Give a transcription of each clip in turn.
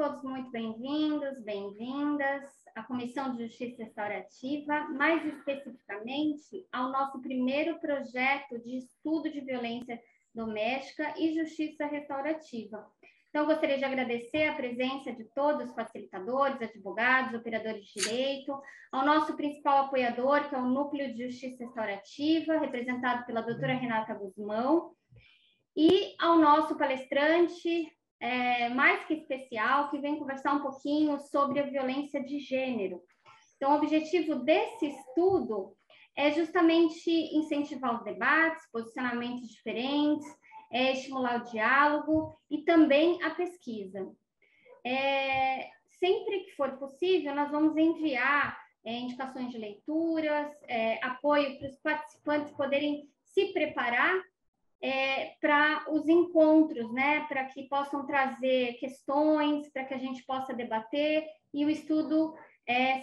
todos muito bem-vindos, bem-vindas à Comissão de Justiça Restaurativa, mais especificamente ao nosso primeiro projeto de estudo de violência doméstica e justiça restaurativa. Então, eu gostaria de agradecer a presença de todos os facilitadores, advogados, operadores de direito, ao nosso principal apoiador, que é o Núcleo de Justiça Restaurativa, representado pela doutora Renata Guzmão, e ao nosso palestrante, mais que especial, que vem conversar um pouquinho sobre a violência de gênero. Então, o objetivo desse estudo é justamente incentivar os debates, posicionamentos diferentes, estimular o diálogo e também a pesquisa. Sempre que for possível, nós vamos enviar indicações de leituras, apoio para os participantes poderem se preparar para os encontros, né? Para que possam trazer questões, para que a gente possa debater e o estudo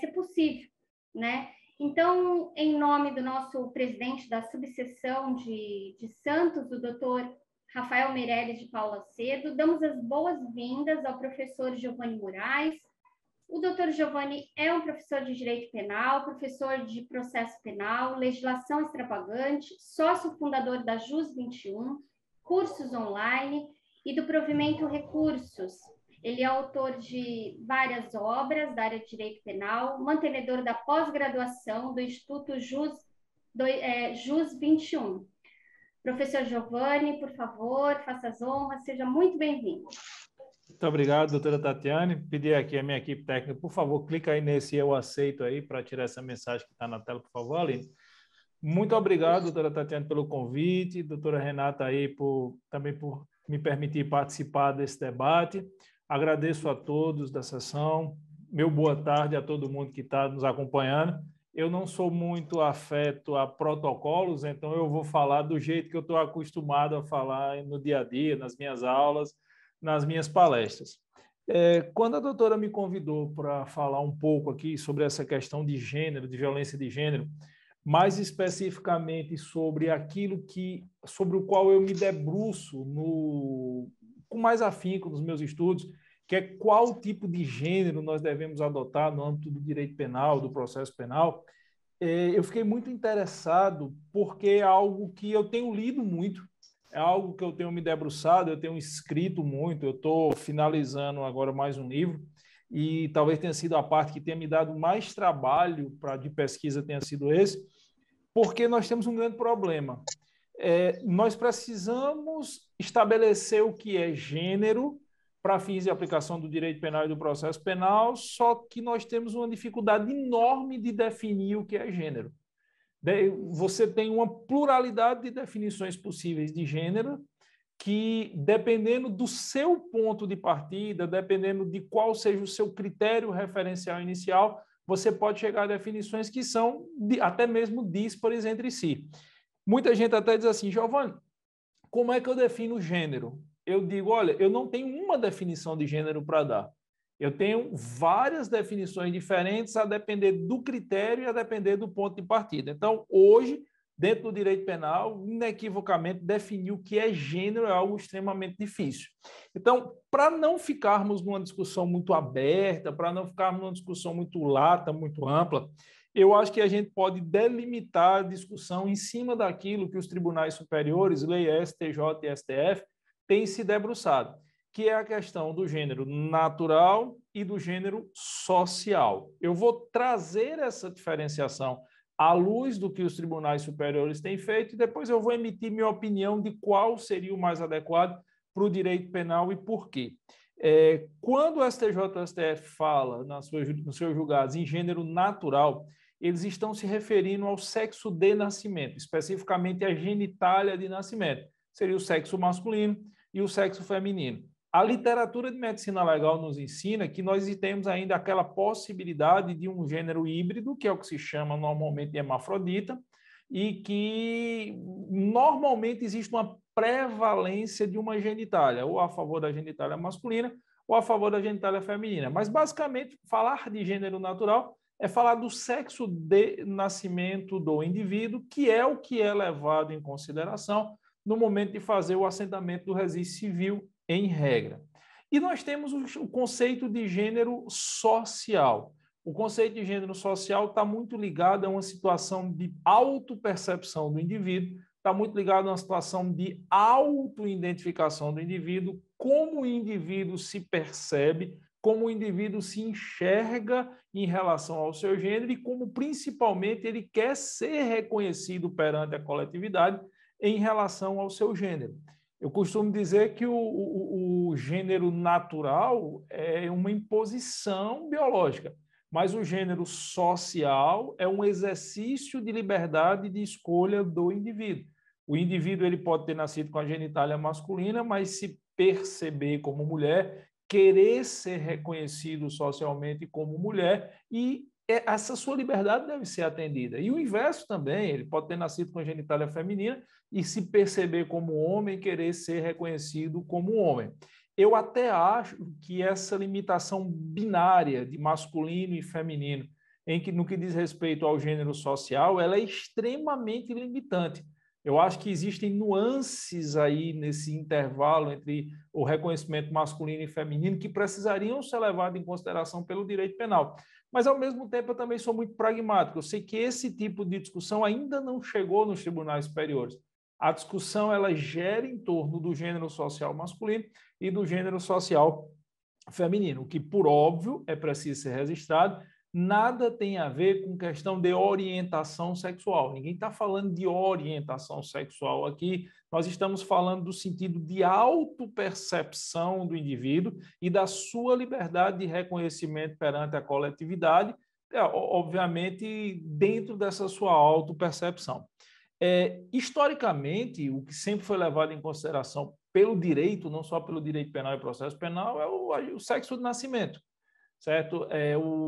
ser possível, né? Então, em nome do nosso presidente da subseção de Santos, o doutor Rafael Meirelles de Paula Cedo, damos as boas-vindas ao professor Giovanni Moraes. O doutor Giovanni é um professor de Direito Penal, professor de Processo Penal, Legislação Extravagante, sócio fundador da JUS 21, cursos online e do Provimento Recursos. Ele é autor de várias obras da área de Direito Penal, mantenedor da pós-graduação do Instituto JUS 21. Professor Giovanni, por favor, faça as honras, seja muito bem-vindo. Muito obrigado, doutora Tatiane. Pedir aqui a minha equipe técnica, por favor, clica aí nesse eu aceito aí para tirar essa mensagem que está na tela, por favor, Aline. Muito obrigado, doutora Tatiane, pelo convite, doutora Renata aí também por me permitir participar desse debate. Agradeço a todos da sessão. Meu boa tarde a todo mundo que está nos acompanhando. Eu não sou muito afeto a protocolos, então eu vou falar do jeito que eu estou acostumado a falar no dia a dia, nas minhas aulas, nas minhas palestras. Quando a doutora me convidou para falar um pouco aqui sobre essa questão de gênero, de violência de gênero, mais especificamente sobre sobre o qual eu me debruço com mais afinco nos meus estudos, que é qual tipo de gênero nós devemos adotar no âmbito do direito penal, do processo penal, eu fiquei muito interessado porque é algo que eu tenho lido muito, é algo que eu tenho me debruçado, eu tenho escrito muito, eu estou finalizando agora mais um livro e talvez tenha sido a parte que tenha me dado mais trabalho de pesquisa tenha sido esse, porque nós temos um grande problema. Nós precisamos estabelecer o que é gênero para fins de aplicação do direito penal e do processo penal, só que nós temos uma dificuldade enorme de definir o que é gênero. Você tem uma pluralidade de definições possíveis de gênero que, dependendo do seu ponto de partida, dependendo de qual seja o seu critério referencial inicial, você pode chegar a definições que são até mesmo díspares entre si. Muita gente até diz assim, Giovanni, como é que eu defino gênero? Eu digo, olha, eu não tenho uma definição de gênero para dar. Eu tenho várias definições diferentes a depender do critério e a depender do ponto de partida. Então, hoje, dentro do direito penal, inequivocamente, definir o que é gênero é algo extremamente difícil. Então, para não ficarmos numa discussão muito aberta, para não ficarmos numa discussão muito lata, muito ampla, eu acho que a gente pode delimitar a discussão em cima daquilo que os tribunais superiores, lei STJ e STF, têm se debruçado, que é a questão do gênero natural e do gênero social. Eu vou trazer essa diferenciação à luz do que os tribunais superiores têm feito e depois eu vou emitir minha opinião de qual seria o mais adequado para o direito penal e por quê. Quando o STJ e o STF fala nos seus julgados em gênero natural, eles estão se referindo ao sexo de nascimento, especificamente a genitália de nascimento. Seria o sexo masculino e o sexo feminino. A literatura de medicina legal nos ensina que nós temos ainda aquela possibilidade de um gênero híbrido, que é o que se chama normalmente de hermafrodita, e que normalmente existe uma prevalência de uma genitália, ou a favor da genitália masculina, ou a favor da genitália feminina. Mas, basicamente, falar de gênero natural é falar do sexo de nascimento do indivíduo, que é o que é levado em consideração no momento de fazer o assentamento do registro civil, em regra. E nós temos o conceito de gênero social. O conceito de gênero social está muito ligado a uma situação de autopercepção do indivíduo, está muito ligado a uma situação de autoidentificação do indivíduo, como o indivíduo se percebe, como o indivíduo se enxerga em relação ao seu gênero e como, principalmente, ele quer ser reconhecido perante a coletividade em relação ao seu gênero. Eu costumo dizer que o gênero natural é uma imposição biológica, mas o gênero social é um exercício de liberdade de escolha do indivíduo. O indivíduo ele pode ter nascido com a genitália masculina, mas se perceber como mulher, querer ser reconhecido socialmente como mulher, e essa sua liberdade deve ser atendida. E o inverso também, ele pode ter nascido com a genitália feminina e se perceber como homem, querer ser reconhecido como homem. Eu até acho que essa limitação binária de masculino e feminino, no que diz respeito ao gênero social, ela é extremamente limitante. Eu acho que existem nuances aí nesse intervalo entre o reconhecimento masculino e feminino que precisariam ser levados em consideração pelo direito penal. Mas, ao mesmo tempo, eu também sou muito pragmático. Eu sei que esse tipo de discussão ainda não chegou nos tribunais superiores. A discussão ela gera em torno do gênero social masculino e do gênero social feminino, o que, por óbvio, é preciso ser registrado. Nada tem a ver com questão de orientação sexual. Ninguém está falando de orientação sexual aqui. Nós estamos falando do sentido de autopercepção do indivíduo e da sua liberdade de reconhecimento perante a coletividade, obviamente, dentro dessa sua autopercepção. Historicamente, o que sempre foi levado em consideração pelo direito, não só pelo direito penal e processo penal, é o sexo de nascimento, certo?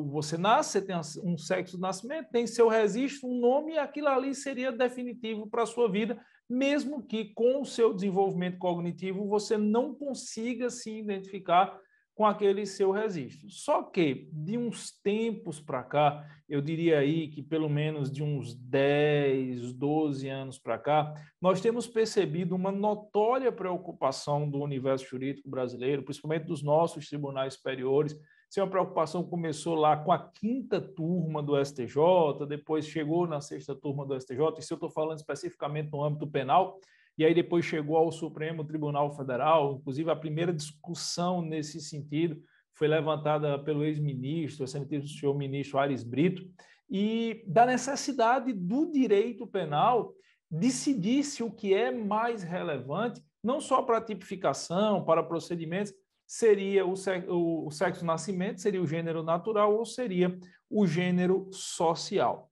Você nasce, você tem um sexo de nascimento, tem seu registro, um nome, e aquilo ali seria definitivo para a sua vida, mesmo que com o seu desenvolvimento cognitivo você não consiga se identificar com aquele seu registro. Só que, de uns tempos para cá, eu diria aí que pelo menos de uns 10, 12 anos para cá, nós temos percebido uma notória preocupação do universo jurídico brasileiro, principalmente dos nossos tribunais superiores. Essa é uma preocupação que começou lá com a 5ª turma do STJ, depois chegou na 6ª turma do STJ, isso eu estou falando especificamente no âmbito penal, e aí depois chegou ao Supremo Tribunal Federal. Inclusive a primeira discussão nesse sentido foi levantada pelo ex-ministro, o senhor ministro Aires Brito, e da necessidade do direito penal decidir-se o que é mais relevante, não só para a tipificação, para procedimentos, seria o sexo-nascimento, seria o gênero natural ou seria o gênero social.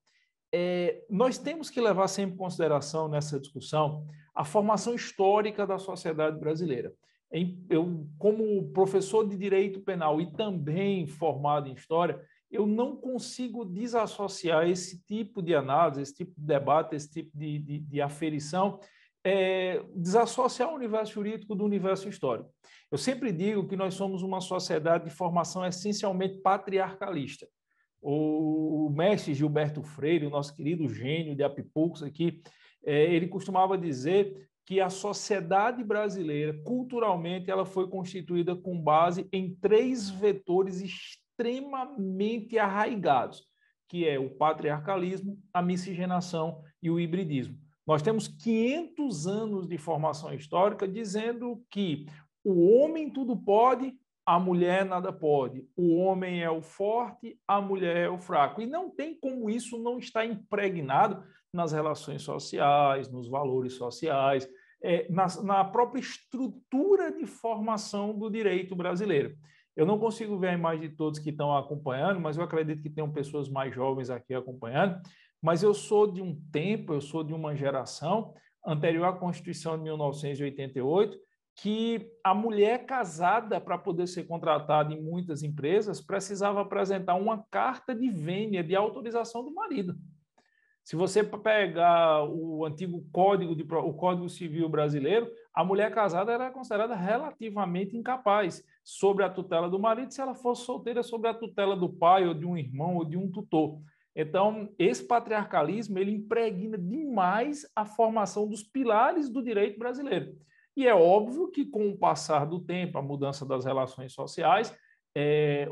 Nós temos que levar sempre em consideração nessa discussão a formação histórica da sociedade brasileira. Eu, como professor de direito penal e também formado em história, eu não consigo desassociar esse tipo de análise, esse tipo de debate, esse tipo de aferição, desassociar o universo jurídico do universo histórico. Eu sempre digo que nós somos uma sociedade de formação essencialmente patriarcalista. O mestre Gilberto Freire, o nosso querido gênio de Apipucos aqui, ele costumava dizer que a sociedade brasileira, culturalmente, ela foi constituída com base em 3 vetores extremamente arraigados, que é o patriarcalismo, a miscigenação e o hibridismo. Nós temos 500 anos de formação histórica dizendo que o homem tudo pode, a mulher nada pode. O homem é o forte, a mulher é o fraco. E não tem como isso não estar impregnado nas relações sociais, nos valores sociais, na própria estrutura de formação do direito brasileiro. Eu não consigo ver a imagem de todos que estão acompanhando, mas eu acredito que tenham pessoas mais jovens aqui acompanhando. Mas eu sou de um tempo, eu sou de uma geração anterior à Constituição de 1988, que a mulher casada, para poder ser contratada em muitas empresas, precisava apresentar uma carta de vênia de autorização do marido. Se você pegar o antigo o Código Civil brasileiro, a mulher casada era considerada relativamente incapaz sobre a tutela do marido, se ela fosse solteira, sobre a tutela do pai, ou de um irmão, ou de um tutor. Então, esse patriarcalismo, ele impregna demais a formação dos pilares do direito brasileiro. E é óbvio que, com o passar do tempo, a mudança das relações sociais,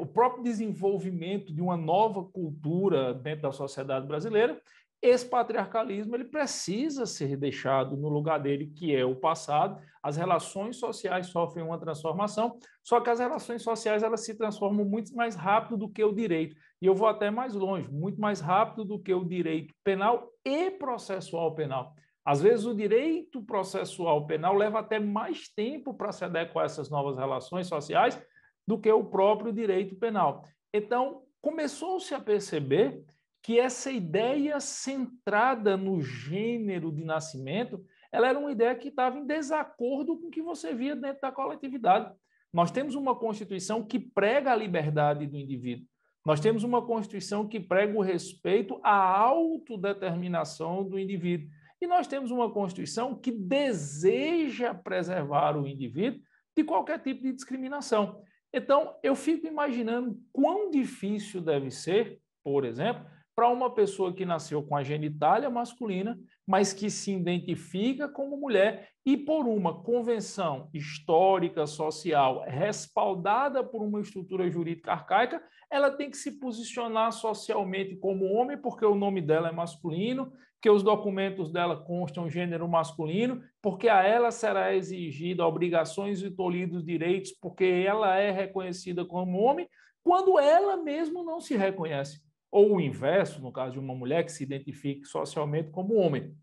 o próprio desenvolvimento de uma nova cultura dentro da sociedade brasileira, esse patriarcalismo ele precisa ser deixado no lugar dele, que é o passado. As relações sociais sofrem uma transformação, só que as relações sociais elas se transformam muito mais rápido do que o direito. E eu vou até mais longe, muito mais rápido do que o direito penal e processual penal. Às vezes, o direito processual penal leva até mais tempo para se adequar a essas novas relações sociais do que o próprio direito penal. Então, começou-se a perceber que essa ideia centrada no gênero de nascimento, ela era uma ideia que estava em desacordo com o que você via dentro da coletividade. Nós temos uma Constituição que prega a liberdade do indivíduo. Nós temos uma Constituição que prega o respeito à autodeterminação do indivíduo. E nós temos uma Constituição que deseja preservar o indivíduo de qualquer tipo de discriminação. Então, eu fico imaginando quão difícil deve ser, por exemplo, para uma pessoa que nasceu com a genitália masculina, mas que se identifica como mulher e por uma convenção histórica, social, respaldada por uma estrutura jurídica arcaica, ela tem que se posicionar socialmente como homem, porque o nome dela é masculino, que os documentos dela constam gênero masculino, porque a ela será exigida obrigações e tolhidos direitos, porque ela é reconhecida como homem, quando ela mesma não se reconhece. Ou o inverso, no caso de uma mulher que se identifique socialmente como homem.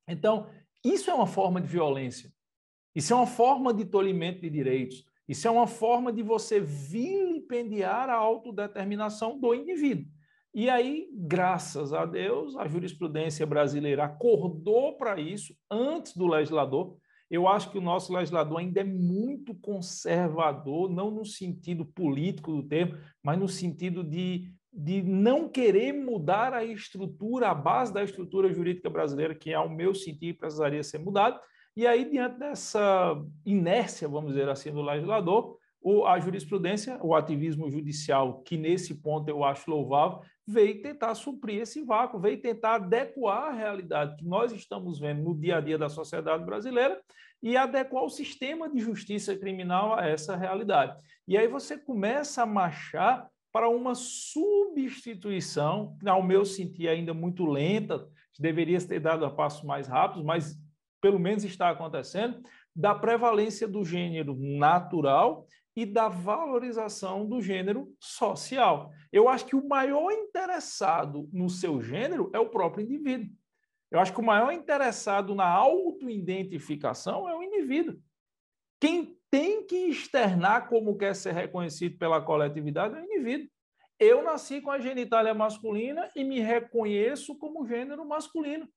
Então, isso é uma forma de violência. Isso é uma forma de tolimento de direitos. Isso é uma forma de você vilipendiar a autodeterminação do indivíduo. E aí, graças a Deus, a jurisprudência brasileira acordou para isso antes do legislador. Eu acho que o nosso legislador ainda é muito conservador, não no sentido político do termo, mas no sentido de não querer mudar a estrutura, a base da estrutura jurídica brasileira, que, ao meu sentir, precisaria ser mudada. E aí, diante dessa inércia, vamos dizer assim, do legislador, a jurisprudência, o ativismo judicial, que nesse ponto eu acho louvável, veio tentar suprir esse vácuo, veio tentar adequar a realidade que nós estamos vendo no dia a dia da sociedade brasileira e adequar o sistema de justiça criminal a essa realidade. E aí você começa a marchar para uma substituição, que, ao meu sentir, ainda muito lenta, deveria ter dado a passos mais rápidos, mas pelo menos está acontecendo, da prevalência do gênero natural e da valorização do gênero social. Eu acho que o maior interessado no seu gênero é o próprio indivíduo. Eu acho que o maior interessado na autoidentificação é o indivíduo. Quem tem que externar como quer ser reconhecido pela coletividade é o indivíduo. Eu nasci com a genitália masculina e me reconheço como gênero masculino.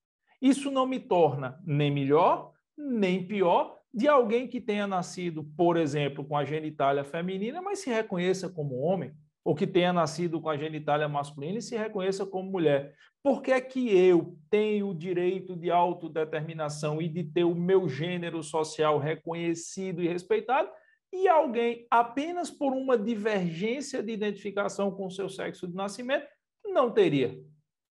Isso não me torna nem melhor, nem pior de alguém que tenha nascido, por exemplo, com a genitália feminina, mas se reconheça como homem, ou que tenha nascido com a genitália masculina e se reconheça como mulher. Por que é que eu tenho o direito de autodeterminação e de ter o meu gênero social reconhecido e respeitado, e alguém, apenas por uma divergência de identificação com o seu sexo de nascimento, não teria?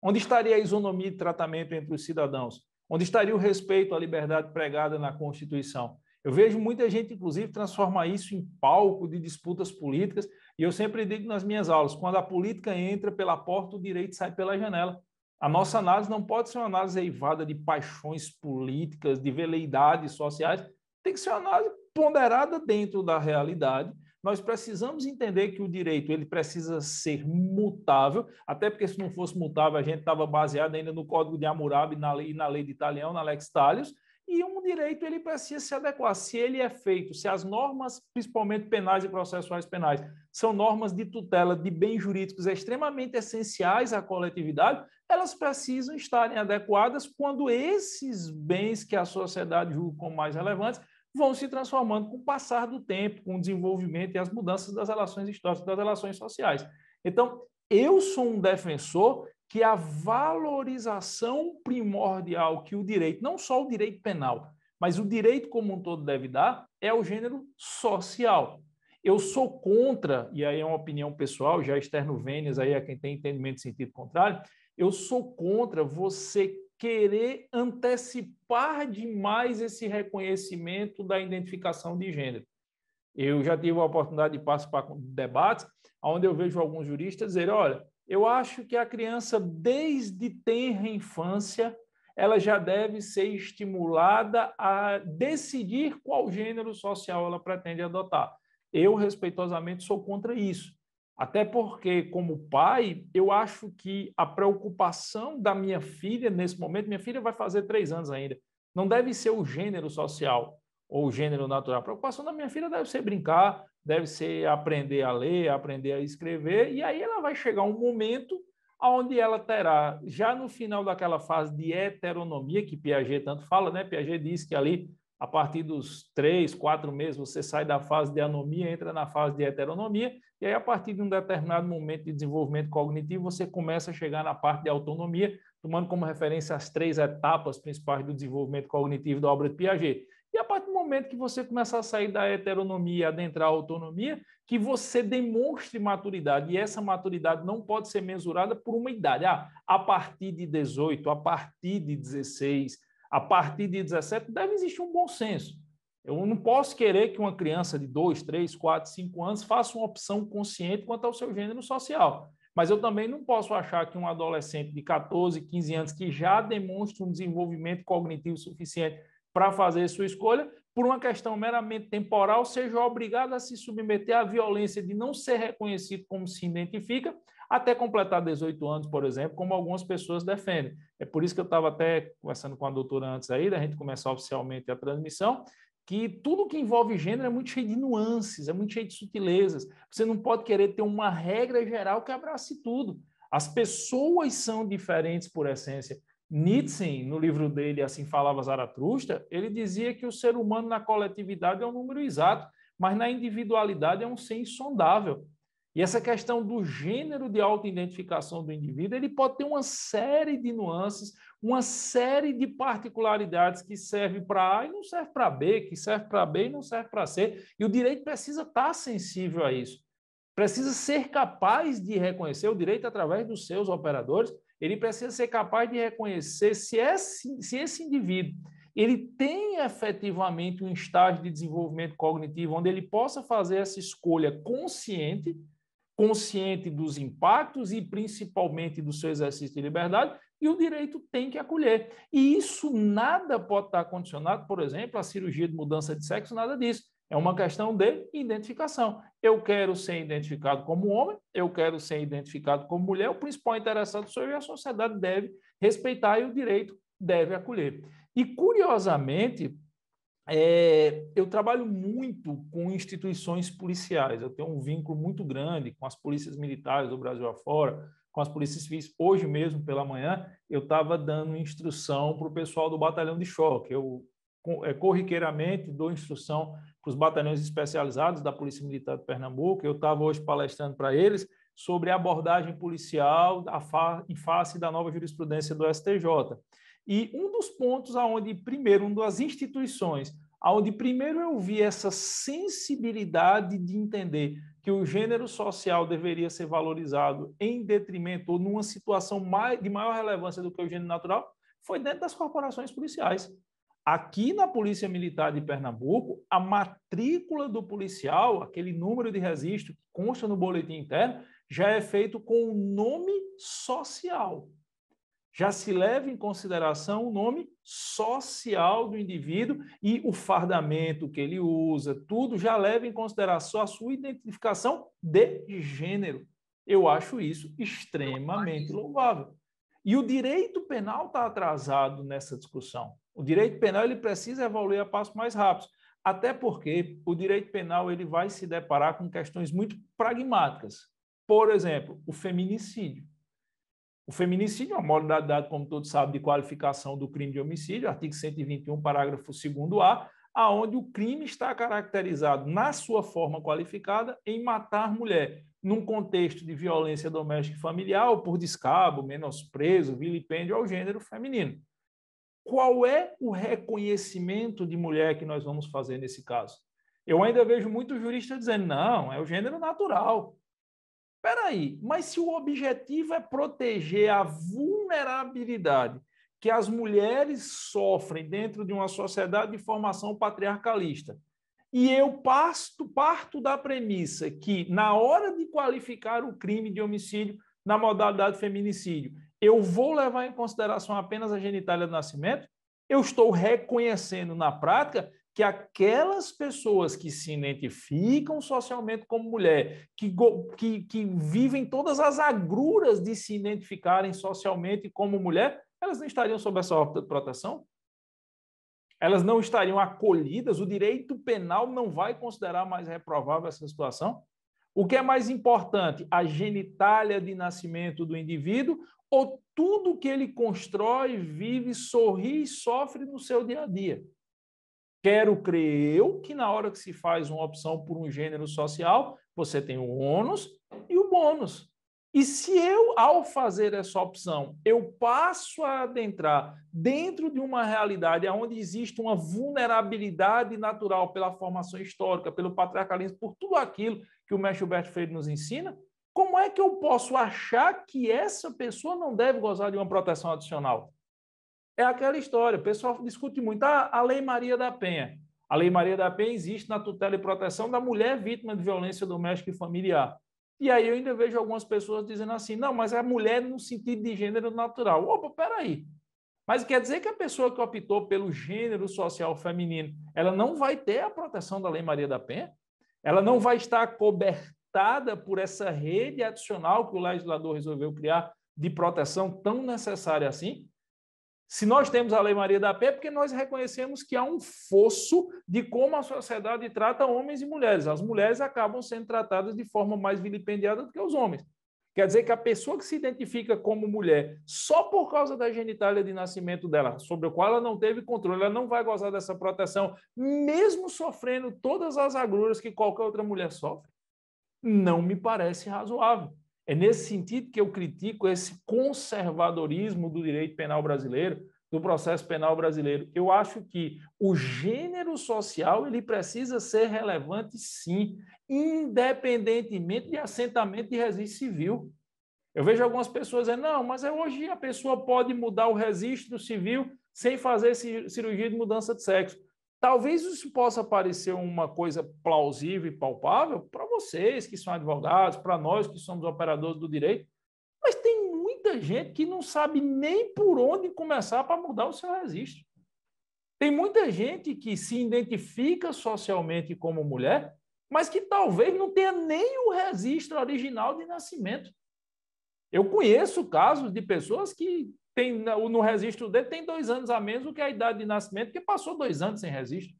Onde estaria a isonomia de tratamento entre os cidadãos? Onde estaria o respeito à liberdade pregada na Constituição? Eu vejo muita gente, inclusive, transformar isso em palco de disputas políticas, e eu sempre digo nas minhas aulas, quando a política entra pela porta, o direito sai pela janela. A nossa análise não pode ser uma análise eivada de paixões políticas, de veleidades sociais, tem que ser uma análise ponderada dentro da realidade. Nós precisamos entender que o direito ele precisa ser mutável, até porque se não fosse mutável, a gente estava baseado ainda no Código de Hammurabi e na lei de Italião, na Lex Tallius, e um direito ele precisa se adequar. Se ele é feito, se as normas, principalmente penais e processuais penais, são normas de tutela de bens jurídicos extremamente essenciais à coletividade, elas precisam estarem adequadas quando esses bens que a sociedade julga como mais relevantes vão se transformando com o passar do tempo, com o desenvolvimento e as mudanças das relações históricas, das relações sociais. Então, eu sou um defensor que a valorização primordial que o direito, não só o direito penal, mas o direito como um todo deve dar, é o gênero social. Eu sou contra, e aí é uma opinião pessoal, já externo vênias aí a quem tem entendimento de sentido contrário, eu sou contra você querer antecipar demais esse reconhecimento da identificação de gênero. Eu já tive a oportunidade de participar de debates onde eu vejo alguns juristas dizer, olha, eu acho que a criança, desde tenra infância, ela já deve ser estimulada a decidir qual gênero social ela pretende adotar. Eu, respeitosamente, sou contra isso. Até porque, como pai, eu acho que a preocupação da minha filha, nesse momento, minha filha vai fazer 3 anos ainda, não deve ser o gênero social ou o gênero natural. A preocupação da minha filha deve ser brincar, deve ser aprender a ler, aprender a escrever, e aí ela vai chegar um momento onde ela terá, já no final daquela fase de heteronomia, que Piaget tanto fala, né? Piaget diz que ali, a partir dos 3, 4 meses, você sai da fase de anomia, entra na fase de heteronomia, e aí, a partir de um determinado momento de desenvolvimento cognitivo, você começa a chegar na parte de autonomia, tomando como referência as 3 etapas principais do desenvolvimento cognitivo da obra de Piaget. E a partir do momento que você começa a sair da heteronomia e adentrar a autonomia, que você demonstre maturidade, e essa maturidade não pode ser mensurada por uma idade. A partir de 18, a partir de 16, a partir de 17, deve existir um bom senso. Eu não posso querer que uma criança de 2, 3, 4, 5 anos faça uma opção consciente quanto ao seu gênero social. Mas eu também não posso achar que um adolescente de 14, 15 anos que já demonstra um desenvolvimento cognitivo suficiente para fazer sua escolha, por uma questão meramente temporal, seja obrigado a se submeter à violência de não ser reconhecido como se identifica, até completar 18 anos, por exemplo, como algumas pessoas defendem. É por isso que eu estava até conversando com a doutora antes aí, da gente começar oficialmente a transmissão, que tudo que envolve gênero é muito cheio de nuances, é muito cheio de sutilezas. Você não pode querer ter uma regra geral que abrace tudo. As pessoas são diferentes por essência. Nietzsche, no livro dele Assim Falava Zaratustra, ele dizia que o ser humano na coletividade é um número exato, mas na individualidade é um ser insondável. E essa questão do gênero de autoidentificação do indivíduo, ele pode ter uma série de nuances, uma série de particularidades que serve para A e não serve para B, que serve para B e não serve para C. E o direito precisa estar sensível a isso. Precisa ser capaz de reconhecer o direito através dos seus operadores, ele precisa ser capaz de reconhecer se esse indivíduo ele tem efetivamente um estágio de desenvolvimento cognitivo onde ele possa fazer essa escolha consciente dos impactos e principalmente do seu exercício de liberdade, e o direito tem que acolher. E isso nada pode estar condicionado, por exemplo, à cirurgia de mudança de sexo, nada disso. É uma questão de identificação. Eu quero ser identificado como homem, eu quero ser identificado como mulher, o principal interessado sou eu e a sociedade deve respeitar e o direito deve acolher. E, curiosamente, eu trabalho muito com instituições policiais, eu tenho um vínculo muito grande com as polícias militares do Brasil afora, com as polícias civis. Hoje mesmo, pela manhã, eu estava dando instrução para o pessoal do batalhão de choque. Eu, corriqueiramente, dou instrução para os batalhões especializados da Polícia Militar de Pernambuco. Eu estava hoje palestrando para eles sobre abordagem policial em face da nova jurisprudência do STJ. E um dos pontos aonde, primeiro, uma das instituições, aonde primeiro eu vi essa sensibilidade de entender que o gênero social deveria ser valorizado em detrimento ou numa situação de maior relevância do que o gênero natural, foi dentro das corporações policiais. Aqui na Polícia Militar de Pernambuco, a matrícula do policial, aquele número de registro que consta no boletim interno, já é feito com o nome social. Já se leva em consideração o nome social do indivíduo e o fardamento que ele usa, tudo já leva em consideração a sua identificação de gênero. Eu acho isso extremamente louvável. E o direito penal está atrasado nessa discussão. O direito penal ele precisa evoluir a passos mais rápidos, até porque o direito penal ele vai se deparar com questões muito pragmáticas. Por exemplo, o feminicídio. O feminicídio é uma modalidade, como todos sabem, de qualificação do crime de homicídio, artigo 121, parágrafo 2º-A, aonde o crime está caracterizado, na sua forma qualificada, em matar mulher, num contexto de violência doméstica e familiar, ou por descabo, menosprezo, vilipêndio ao gênero feminino. Qual é o reconhecimento de mulher que nós vamos fazer nesse caso? Eu ainda vejo muitos juristas dizendo, não, é o gênero natural. Espera aí, mas se o objetivo é proteger a vulnerabilidade que as mulheres sofrem dentro de uma sociedade de formação patriarcalista. E eu parto da premissa que, na hora de qualificar o crime de homicídio na modalidade feminicídio, eu vou levar em consideração apenas a genitália do nascimento, eu estou reconhecendo na prática que aquelas pessoas que se identificam socialmente como mulher, que vivem todas as agruras de se identificarem socialmente como mulher, elas não estariam sob essa proteção? Elas não estariam acolhidas? O direito penal não vai considerar mais reprovável essa situação? O que é mais importante, a genitália de nascimento do indivíduo ou tudo que ele constrói, vive, sorri e sofre no seu dia a dia? Quero crer eu que na hora que se faz uma opção por um gênero social, você tem o ônus e o bônus. E se eu, ao fazer essa opção, eu passo a adentrar dentro de uma realidade onde existe uma vulnerabilidade natural pela formação histórica, pelo patriarcalismo, por tudo aquilo que o mestre Gilberto Freire nos ensina, como é que eu posso achar que essa pessoa não deve gozar de uma proteção adicional? É aquela história, o pessoal discute muito, a Lei Maria da Penha. A Lei Maria da Penha existe na tutela e proteção da mulher vítima de violência doméstica e familiar. E aí eu ainda vejo algumas pessoas dizendo assim, não, mas é mulher no sentido de gênero natural. Opa, peraí. Mas quer dizer que a pessoa que optou pelo gênero social feminino, ela não vai ter a proteção da Lei Maria da Penha? Ela não vai estar cobertada por essa rede adicional que o legislador resolveu criar de proteção tão necessária assim? Se nós temos a Lei Maria da Penha, é porque nós reconhecemos que há um fosso de como a sociedade trata homens e mulheres. As mulheres acabam sendo tratadas de forma mais vilipendiada do que os homens. Quer dizer que a pessoa que se identifica como mulher só por causa da genitália de nascimento dela, sobre a qual ela não teve controle, ela não vai gozar dessa proteção, mesmo sofrendo todas as agruras que qualquer outra mulher sofre? Não me parece razoável. É nesse sentido que eu critico esse conservadorismo do direito penal brasileiro, do processo penal brasileiro. Eu acho que o gênero social ele precisa ser relevante, sim, independentemente de assentamento de registro civil. Eu vejo algumas pessoas dizendo, não, mas hoje a pessoa pode mudar o registro civil sem fazer cirurgia de mudança de sexo. Talvez isso possa parecer uma coisa plausível e palpável para vocês que são advogados, para nós que somos operadores do direito, mas tem muita gente que não sabe nem por onde começar para mudar o seu registro. Tem muita gente que se identifica socialmente como mulher, mas que talvez não tenha nem o registro original de nascimento. Eu conheço casos de pessoas que tem, no registro dele tem 2 anos a menos do que a idade de nascimento, que passou 2 anos sem registro.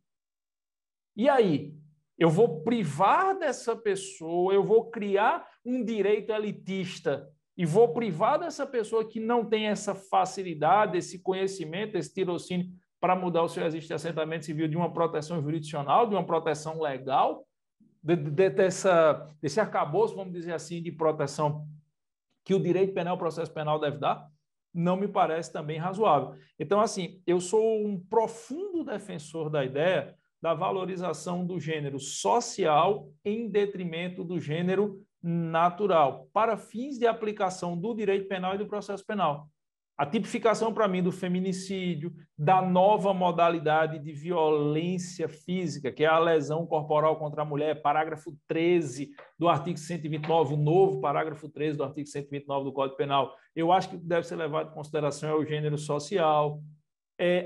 E aí? Eu vou privar dessa pessoa, eu vou criar um direito elitista e vou privar dessa pessoa que não tem essa facilidade, esse conhecimento, esse tirocínio para mudar o seu registro de assentamento civil de uma proteção jurisdicional, de uma proteção legal, desse arcabouço, vamos dizer assim, de proteção que o direito penal, o processo penal deve dar, não me parece também razoável. Então, assim, eu sou um profundo defensor da ideia da valorização do gênero social em detrimento do gênero natural, para fins de aplicação do direito penal e do processo penal. A tipificação, para mim, do feminicídio, da nova modalidade de violência física, que é a lesão corporal contra a mulher, parágrafo 13 do artigo 129, o novo parágrafo 13 do artigo 129 do Código Penal, eu acho que deve ser levado em consideração é o gênero social.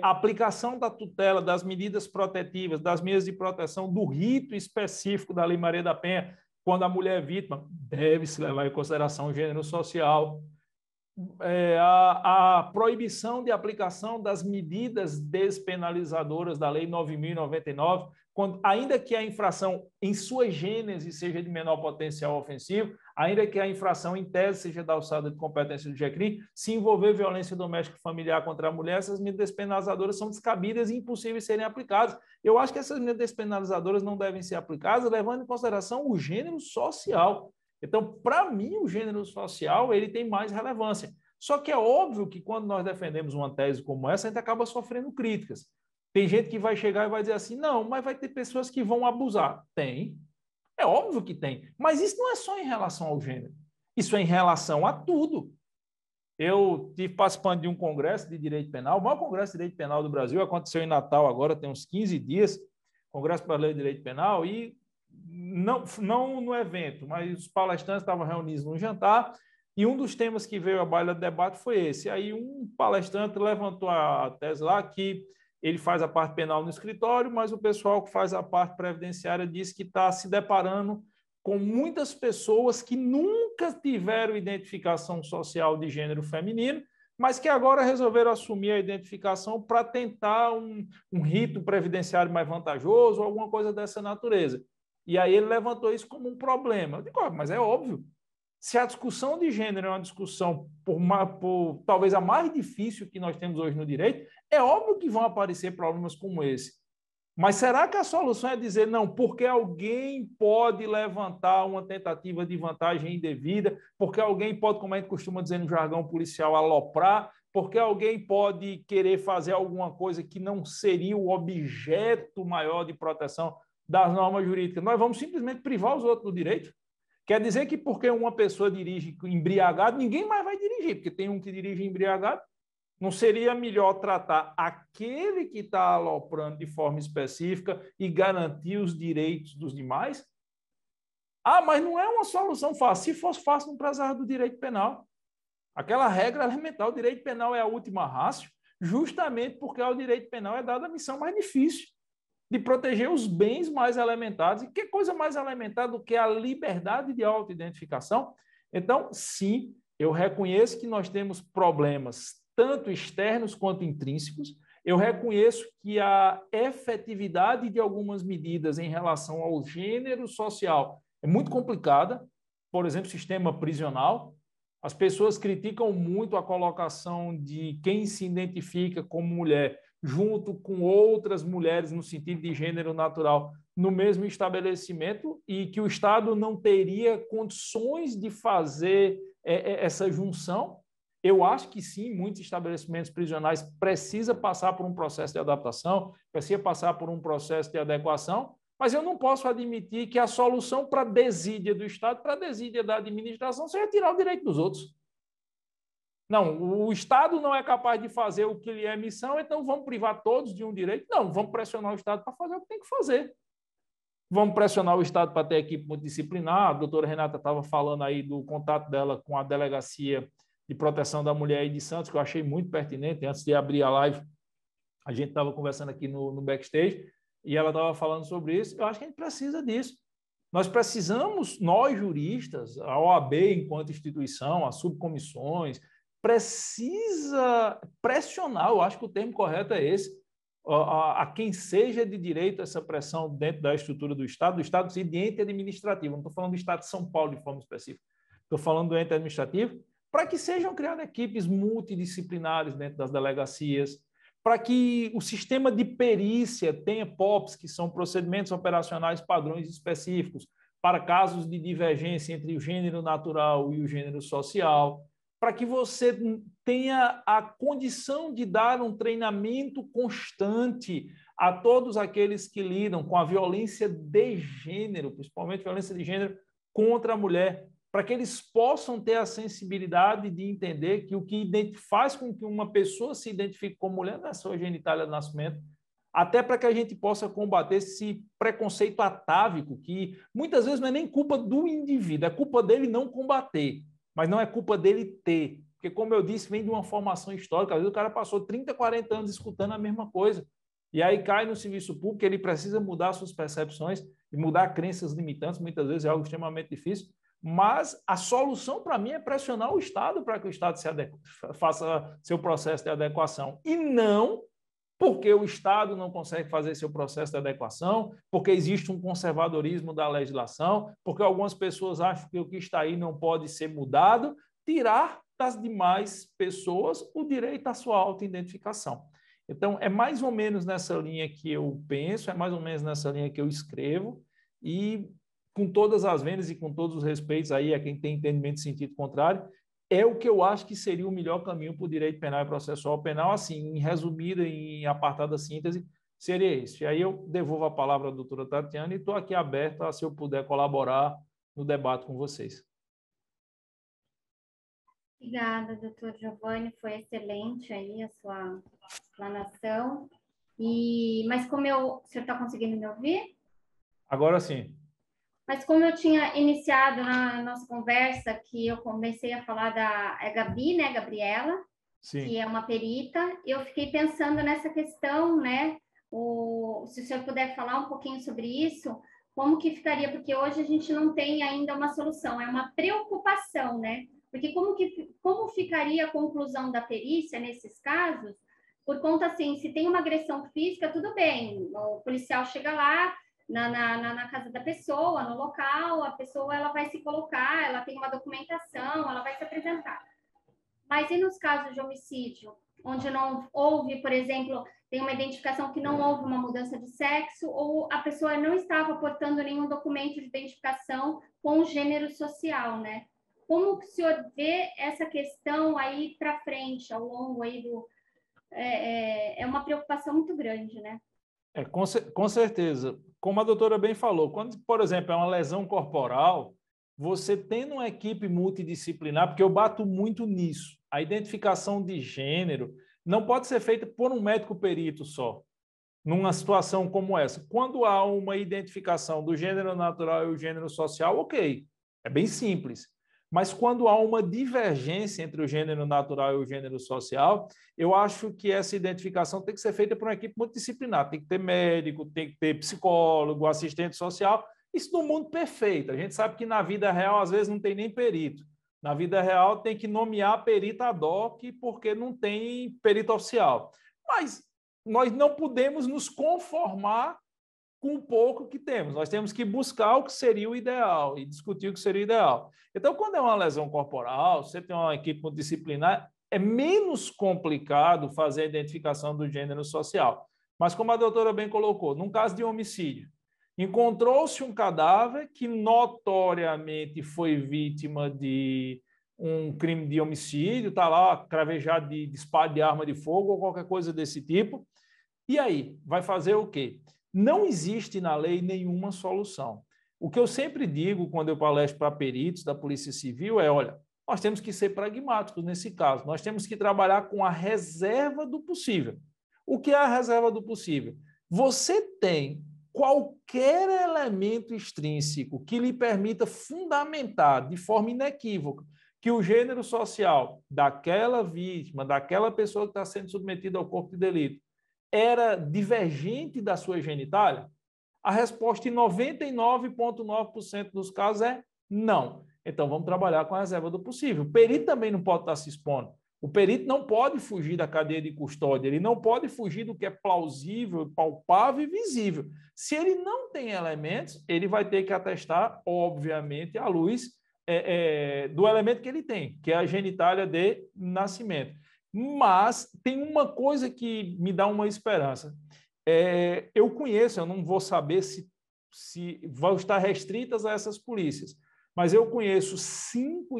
A aplicação da tutela, das medidas protetivas, das medidas de proteção, do rito específico da Lei Maria da Penha, quando a mulher é vítima, deve-se levar em consideração o gênero social. A proibição de aplicação das medidas despenalizadoras da Lei 9.099, quando, ainda que a infração em sua gênese seja de menor potencial ofensivo, ainda que a infração em tese seja da alçada de competência do GECRIM, se envolver violência doméstica e familiar contra a mulher, essas medidas despenalizadoras são descabidas e impossíveis de serem aplicadas. Eu acho que essas medidas despenalizadoras não devem ser aplicadas levando em consideração o gênero social. Então, para mim, o gênero social ele tem mais relevância. Só que é óbvio que quando nós defendemos uma tese como essa, a gente acaba sofrendo críticas. Tem gente que vai chegar e vai dizer assim, não, mas vai ter pessoas que vão abusar. Tem. É óbvio que tem. Mas isso não é só em relação ao gênero. Isso é em relação a tudo. Eu estive participando de um congresso de direito penal, o maior congresso de direito penal do Brasil, aconteceu em Natal agora, tem uns 15 dias, Congresso Brasileiro de Direito Penal, e não no evento, mas os palestrantes estavam reunidos num jantar, e um dos temas que veio à baila do debate foi esse. Aí um palestrante levantou a tese lá que ele faz a parte penal no escritório, mas o pessoal que faz a parte previdenciária disse que está se deparando com muitas pessoas que nunca tiveram identificação social de gênero feminino, mas que agora resolveram assumir a identificação para tentar um rito previdenciário mais vantajoso, ou alguma coisa dessa natureza. E aí ele levantou isso como um problema. Eu digo, mas é óbvio. Se a discussão de gênero é uma discussão por talvez a mais difícil que nós temos hoje no direito, é óbvio que vão aparecer problemas como esse. Mas será que a solução é dizer, não, porque alguém pode levantar uma tentativa de vantagem indevida, porque alguém pode, como a gente costuma dizer no jargão policial, aloprar, porque alguém pode querer fazer alguma coisa que não seria o objeto maior de proteção das normas jurídicas? Nós vamos simplesmente privar os outros do direito? Quer dizer que porque uma pessoa dirige embriagado, ninguém mais vai dirigir, porque tem um que dirige embriagado? Não seria melhor tratar aquele que está aloprando de forma específica e garantir os direitos dos demais? Ah, mas não é uma solução fácil. Se fosse fácil, não precisava do direito penal. Aquela regra elementar, o direito penal é a última ratio, justamente porque ao direito penal é dada a missão mais difícil de proteger os bens mais elementares. E que coisa mais elementar do que a liberdade de autoidentificação? Então, sim, eu reconheço que nós temos problemas tanto externos quanto intrínsecos. Eu reconheço que a efetividade de algumas medidas em relação ao gênero social é muito complicada. Por exemplo, sistema prisional. As pessoas criticam muito a colocação de quem se identifica como mulher junto com outras mulheres no sentido de gênero natural no mesmo estabelecimento e que o Estado não teria condições de fazer essa junção. Eu acho que sim, muitos estabelecimentos prisionais precisam passar por um processo de adaptação, precisam passar por um processo de adequação, mas eu não posso admitir que a solução para a desídia do Estado, para a desídia da administração, seja tirar o direito dos outros. Não, o Estado não é capaz de fazer o que lhe é missão, então vamos privar todos de um direito? Não, vamos pressionar o Estado para fazer o que tem que fazer. Vamos pressionar o Estado para ter equipe multidisciplinar. A doutora Renata estava falando aí do contato dela com a Delegacia de Proteção da Mulher aí de Santos, que eu achei muito pertinente. Antes de abrir a live, a gente estava conversando aqui no backstage e ela estava falando sobre isso. Eu acho que a gente precisa disso. Nós precisamos, nós juristas, a OAB enquanto instituição, as subcomissões, precisa pressionar, eu acho que o termo correto é esse, a quem seja de direito essa pressão dentro da estrutura do Estado e de ente administrativo. Não estou falando do Estado de São Paulo de forma específica, estou falando do ente administrativo, para que sejam criadas equipes multidisciplinares dentro das delegacias, para que o sistema de perícia tenha POPs, que são procedimentos operacionais padrões específicos, para casos de divergência entre o gênero natural e o gênero social, para que você tenha a condição de dar um treinamento constante a todos aqueles que lidam com a violência de gênero, principalmente violência de gênero contra a mulher, para que eles possam ter a sensibilidade de entender que o que faz com que uma pessoa se identifique como mulher não é sua genitália de nascimento, até para que a gente possa combater esse preconceito atávico, que muitas vezes não é nem culpa do indivíduo, é culpa dele não combater, mas não é culpa dele ter. Porque, como eu disse, vem de uma formação histórica. Às vezes o cara passou 30, 40 anos escutando a mesma coisa. E aí cai no serviço público, ele precisa mudar suas percepções e mudar crenças limitantes, muitas vezes é algo extremamente difícil. Mas a solução, para mim, é pressionar o Estado para que o Estado faça seu processo de adequação. E não porque o Estado não consegue fazer seu processo de adequação, porque existe um conservadorismo da legislação, porque algumas pessoas acham que o que está aí não pode ser mudado, tirar das demais pessoas o direito à sua autoidentificação. Então, é mais ou menos nessa linha que eu penso, é mais ou menos nessa linha que eu escrevo, e com todas as vendas e com todos os respeitos aí a quem tem entendimento de sentido contrário, é o que eu acho que seria o melhor caminho para o direito penal e processual penal, assim, em resumida, em apartada síntese, seria esse. E aí eu devolvo a palavra à doutora Tatiana e estou aqui aberto a, se eu puder, colaborar no debate com vocês. Obrigada, doutor Giovanni, foi excelente aí a sua explanação. Mas como o senhor está conseguindo me ouvir? Agora sim. Mas como eu tinha iniciado na nossa conversa, que eu comecei a falar da Gabi, né, Gabriela, Sim. que é uma perita, eu fiquei pensando nessa questão, né, se o senhor puder falar um pouquinho sobre isso, como que ficaria, porque hoje a gente não tem ainda uma solução, é uma preocupação, né? Porque como ficaria a conclusão da perícia nesses casos? Por conta, assim, se tem uma agressão física, tudo bem, o policial chega lá, na casa da pessoa, no local, a pessoa ela vai se colocar, ela tem uma documentação, ela vai se apresentar. Mas e nos casos de homicídio, onde não houve, por exemplo, tem uma identificação que não houve uma mudança de sexo ou a pessoa não estava portando nenhum documento de identificação com o gênero social, né? Como que o senhor vê essa questão aí para frente, ao longo aí do... É uma preocupação muito grande, né? Com certeza. Como a doutora bem falou, quando, por exemplo, é uma lesão corporal, você tendo uma equipe multidisciplinar, porque eu bato muito nisso, a identificação de gênero não pode ser feita por um médico perito só, numa situação como essa. Quando há uma identificação do gênero natural e o gênero social, ok, é bem simples. Mas quando há uma divergência entre o gênero natural e o gênero social, eu acho que essa identificação tem que ser feita por uma equipe multidisciplinar. Tem que ter médico, tem que ter psicólogo, assistente social. Isso no mundo perfeito. A gente sabe que na vida real, às vezes, não tem nem perito. Na vida real, tem que nomear perito ad hoc, porque não tem perito oficial. Mas nós não podemos nos conformar com o pouco que temos. Nós temos que buscar o que seria o ideal e discutir o que seria o ideal. Então, quando é uma lesão corporal, você tem uma equipe multidisciplinar, é menos complicado fazer a identificação do gênero social. Mas, como a doutora bem colocou, num caso de homicídio, encontrou-se um cadáver que notoriamente foi vítima de um crime de homicídio, está lá cravejado de disparo de arma de fogo ou qualquer coisa desse tipo. E aí, vai fazer o quê? Não existe na lei nenhuma solução. O que eu sempre digo quando eu palestro para peritos da Polícia Civil é, olha, nós temos que ser pragmáticos nesse caso, nós temos que trabalhar com a reserva do possível. O que é a reserva do possível? Você tem qualquer elemento extrínseco que lhe permita fundamentar de forma inequívoca que o gênero social daquela vítima, daquela pessoa que está sendo submetida ao corpo de delito, era divergente da sua genitália? A resposta em 99,9% dos casos é não. Então, vamos trabalhar com a reserva do possível. O perito também não pode estar se expondo. O perito não pode fugir da cadeia de custódia, ele não pode fugir do que é plausível, palpável e visível. Se ele não tem elementos, ele vai ter que atestar, obviamente, à luz do elemento que ele tem, que é a genitália de nascimento. Mas tem uma coisa que me dá uma esperança. Eu conheço, eu não vou saber se vão estar restritas a essas polícias, mas eu conheço 5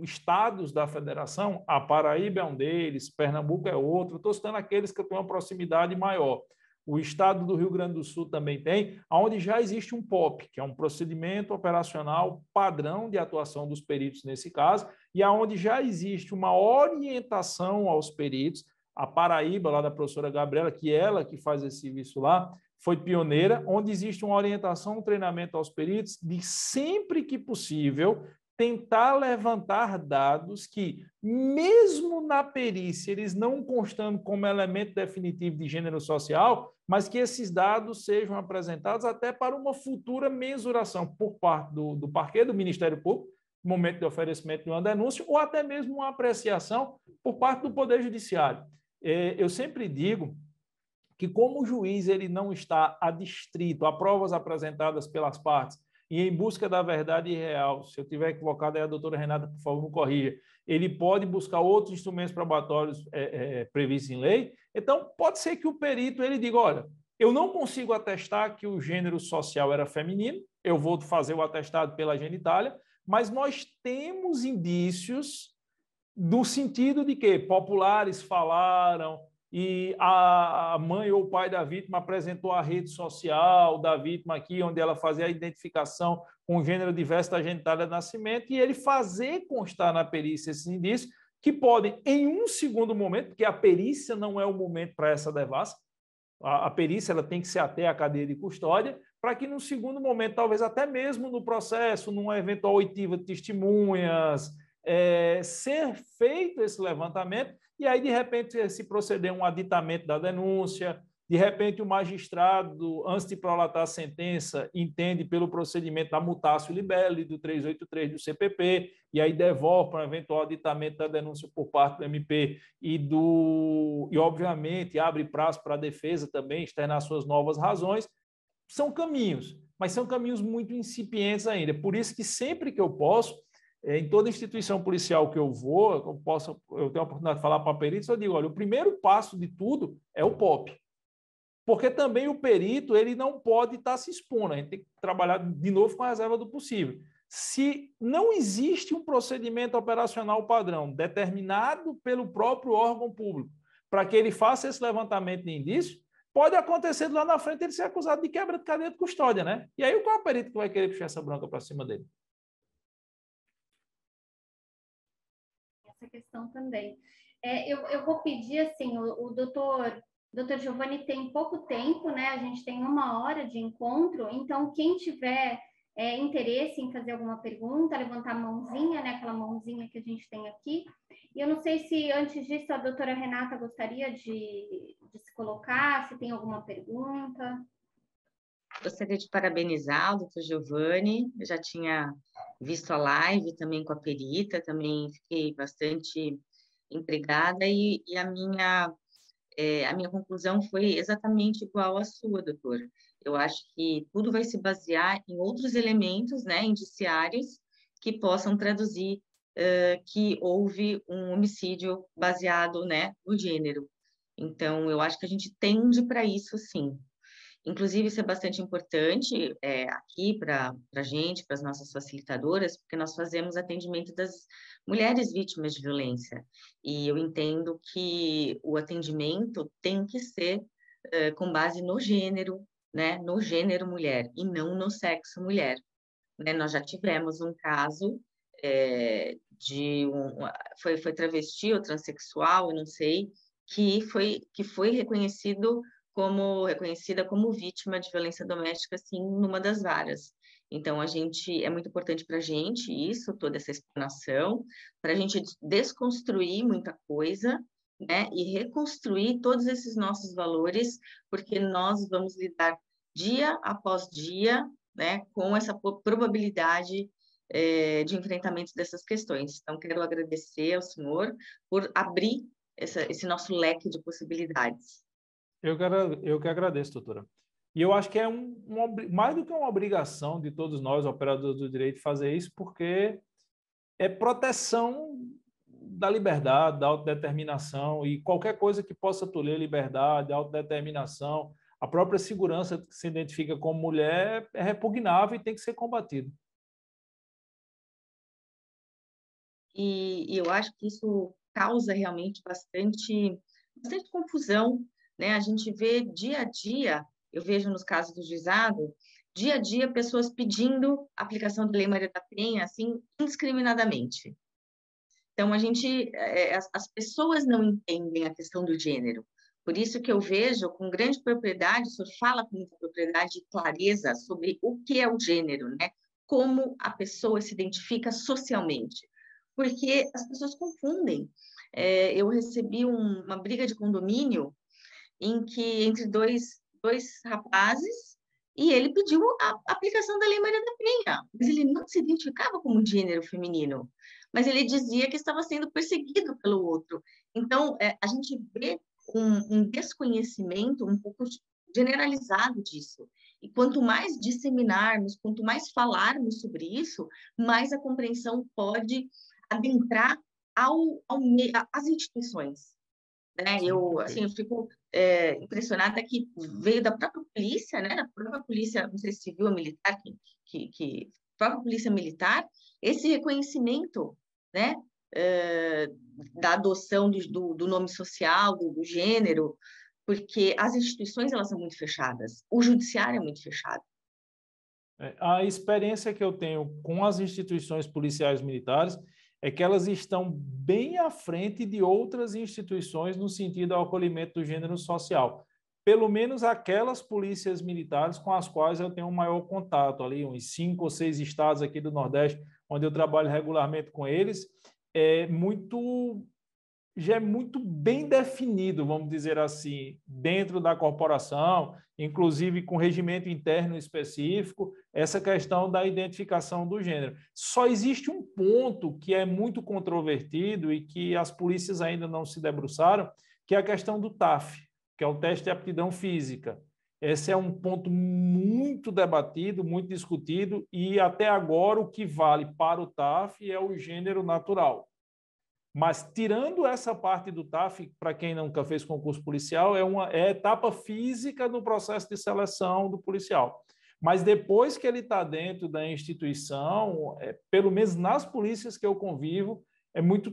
estados da federação, a Paraíba é um deles, Pernambuco é outro, estou citando aqueles que eu tenho uma proximidade maior. O estado do Rio Grande do Sul também tem, onde já existe um POP, que é um procedimento operacional padrão de atuação dos peritos nesse caso, e aonde já existe uma orientação aos peritos. A Paraíba, lá da professora Gabriela, que ela que faz esse serviço lá, foi pioneira, onde existe uma orientação, um treinamento aos peritos de sempre que possível tentar levantar dados que, mesmo na perícia, eles não constando como elemento definitivo de gênero social, mas que esses dados sejam apresentados até para uma futura mensuração por parte do parquê, do Ministério Público, no momento de oferecimento de uma denúncia, ou até mesmo uma apreciação por parte do Poder Judiciário. Eu sempre digo que, como o juiz ele não está adstrito a provas apresentadas pelas partes e em busca da verdade real, se eu estiver equivocado, aí a doutora Renata, por favor, me corrija, ele pode buscar outros instrumentos probatórios previstos em lei. Então, pode ser que o perito ele diga, olha, eu não consigo atestar que o gênero social era feminino, eu vou fazer o atestado pela genitália, mas nós temos indícios no sentido de que populares falaram e a mãe ou o pai da vítima apresentou a rede social da vítima aqui, onde ela fazia a identificação com gênero diverso da genitália de nascimento, e ele fazer constar na perícia esses indícios que podem, em um segundo momento, porque a perícia não é o momento para essa devassa, a perícia ela tem que ser até a cadeia de custódia, para que, num segundo momento, talvez até mesmo no processo, numa eventual oitiva de testemunhas, ser feito esse levantamento, e aí, de repente, se proceder um aditamento da denúncia, de repente, o magistrado, antes de prolatar a sentença, entende pelo procedimento da mutatio libelli, do 383 do CPP, e aí devolve para um eventual aditamento da denúncia por parte do MP e obviamente, abre prazo para a defesa também externar suas novas razões. São caminhos, mas são caminhos muito incipientes ainda. Por isso que sempre que eu posso, em toda instituição policial que eu vou, eu tenho a oportunidade de falar para peritos, eu digo, olha, o primeiro passo de tudo é o POP. Porque também o perito ele não pode estar se expondo, a gente tem que trabalhar de novo com a reserva do possível. Se não existe um procedimento operacional padrão determinado pelo próprio órgão público para que ele faça esse levantamento de indícios, pode acontecer lá na frente ele ser acusado de quebra de cadeia de custódia, né? E aí qual é o perito que vai querer puxar essa bronca para cima dele? Essa questão também. Eu vou pedir, assim, o doutor Giovanni tem pouco tempo, né? A gente tem 1 hora de encontro, então quem tiver interesse em fazer alguma pergunta, levantar a mãozinha, né? Aquela mãozinha que a gente tem aqui. E eu não sei se antes disso a doutora Renata gostaria de se colocar, se tem alguma pergunta. Gostaria de parabenizar o doutor Giovanni, eu já tinha visto a live também com a perita, também fiquei bastante empregada e a minha conclusão foi exatamente igual à sua, doutor. Eu acho que tudo vai se basear em outros elementos, né, indiciários, que possam traduzir que houve um homicídio baseado, né, no gênero. Então, eu acho que a gente tende para isso, sim. Inclusive, isso é bastante importante aqui para a gente, para as nossas facilitadoras, porque nós fazemos atendimento das mulheres vítimas de violência. E eu entendo que o atendimento tem que ser com base no gênero, né? No gênero mulher, e não no sexo mulher. Né? Nós já tivemos um caso foi travesti ou transexual, eu não sei, que foi reconhecida como vítima de violência doméstica, assim, numa das varas. Então, é muito importante para a gente isso, toda essa explanação, para a gente desconstruir muita coisa, né, e reconstruir todos esses nossos valores, porque nós vamos lidar dia após dia, né, com essa probabilidade de enfrentamento dessas questões. Então, quero agradecer ao senhor por abrir esse nosso leque de possibilidades. Eu que agradeço, doutora. E eu acho que é mais do que uma obrigação de todos nós, operadores do direito, fazer isso, porque é proteção da liberdade, da autodeterminação, e qualquer coisa que possa tolir liberdade, autodeterminação, a própria segurança que se identifica como mulher é repugnável e tem que ser combatido. E eu acho que isso causa realmente bastante confusão, né? A gente vê dia a dia, eu vejo nos casos do juizado, dia a dia pessoas pedindo a aplicação da Lei Maria da Penha, assim, indiscriminadamente. Então, as pessoas não entendem a questão do gênero. Por isso que eu vejo com grande propriedade, o senhor fala com muita propriedade e clareza sobre o que é o gênero, né? Como a pessoa se identifica socialmente. Porque as pessoas confundem. Eu recebi uma briga de condomínio entre dois rapazes e ele pediu a aplicação da Lei Maria da Penha, mas ele não se identificava como gênero feminino, mas ele dizia que estava sendo perseguido pelo outro. Então, a gente vê um desconhecimento um pouco generalizado disso. E quanto mais disseminarmos, quanto mais falarmos sobre isso, mais a compreensão pode adentrar às instituições. Né? Eu fico impressionada que veio da própria polícia, né? Da própria polícia, não sei se civil ou militar, própria polícia militar, esse reconhecimento, né? Da adoção do nome social, do gênero, porque as instituições elas são muito fechadas, o judiciário é muito fechado. A experiência que eu tenho com as instituições policiais militares é que elas estão bem à frente de outras instituições no sentido do acolhimento do gênero social. Pelo menos aquelas polícias militares com as quais eu tenho um maior contato, ali uns 5 ou 6 estados aqui do Nordeste, onde eu trabalho regularmente com eles, já é muito bem definido, vamos dizer assim, dentro da corporação, inclusive com regimento interno específico, essa questão da identificação do gênero. Só existe um ponto que é muito controvertido e que as polícias ainda não se debruçaram, que é a questão do TAF, que é o teste de aptidão física. Esse é um ponto muito debatido, muito discutido, e até agora o que vale para o TAF é o gênero natural. Mas, tirando essa parte do TAF, para quem nunca fez concurso policial, é etapa física no processo de seleção do policial. Mas depois que ele está dentro da instituição, pelo menos nas polícias que eu convivo, é muito,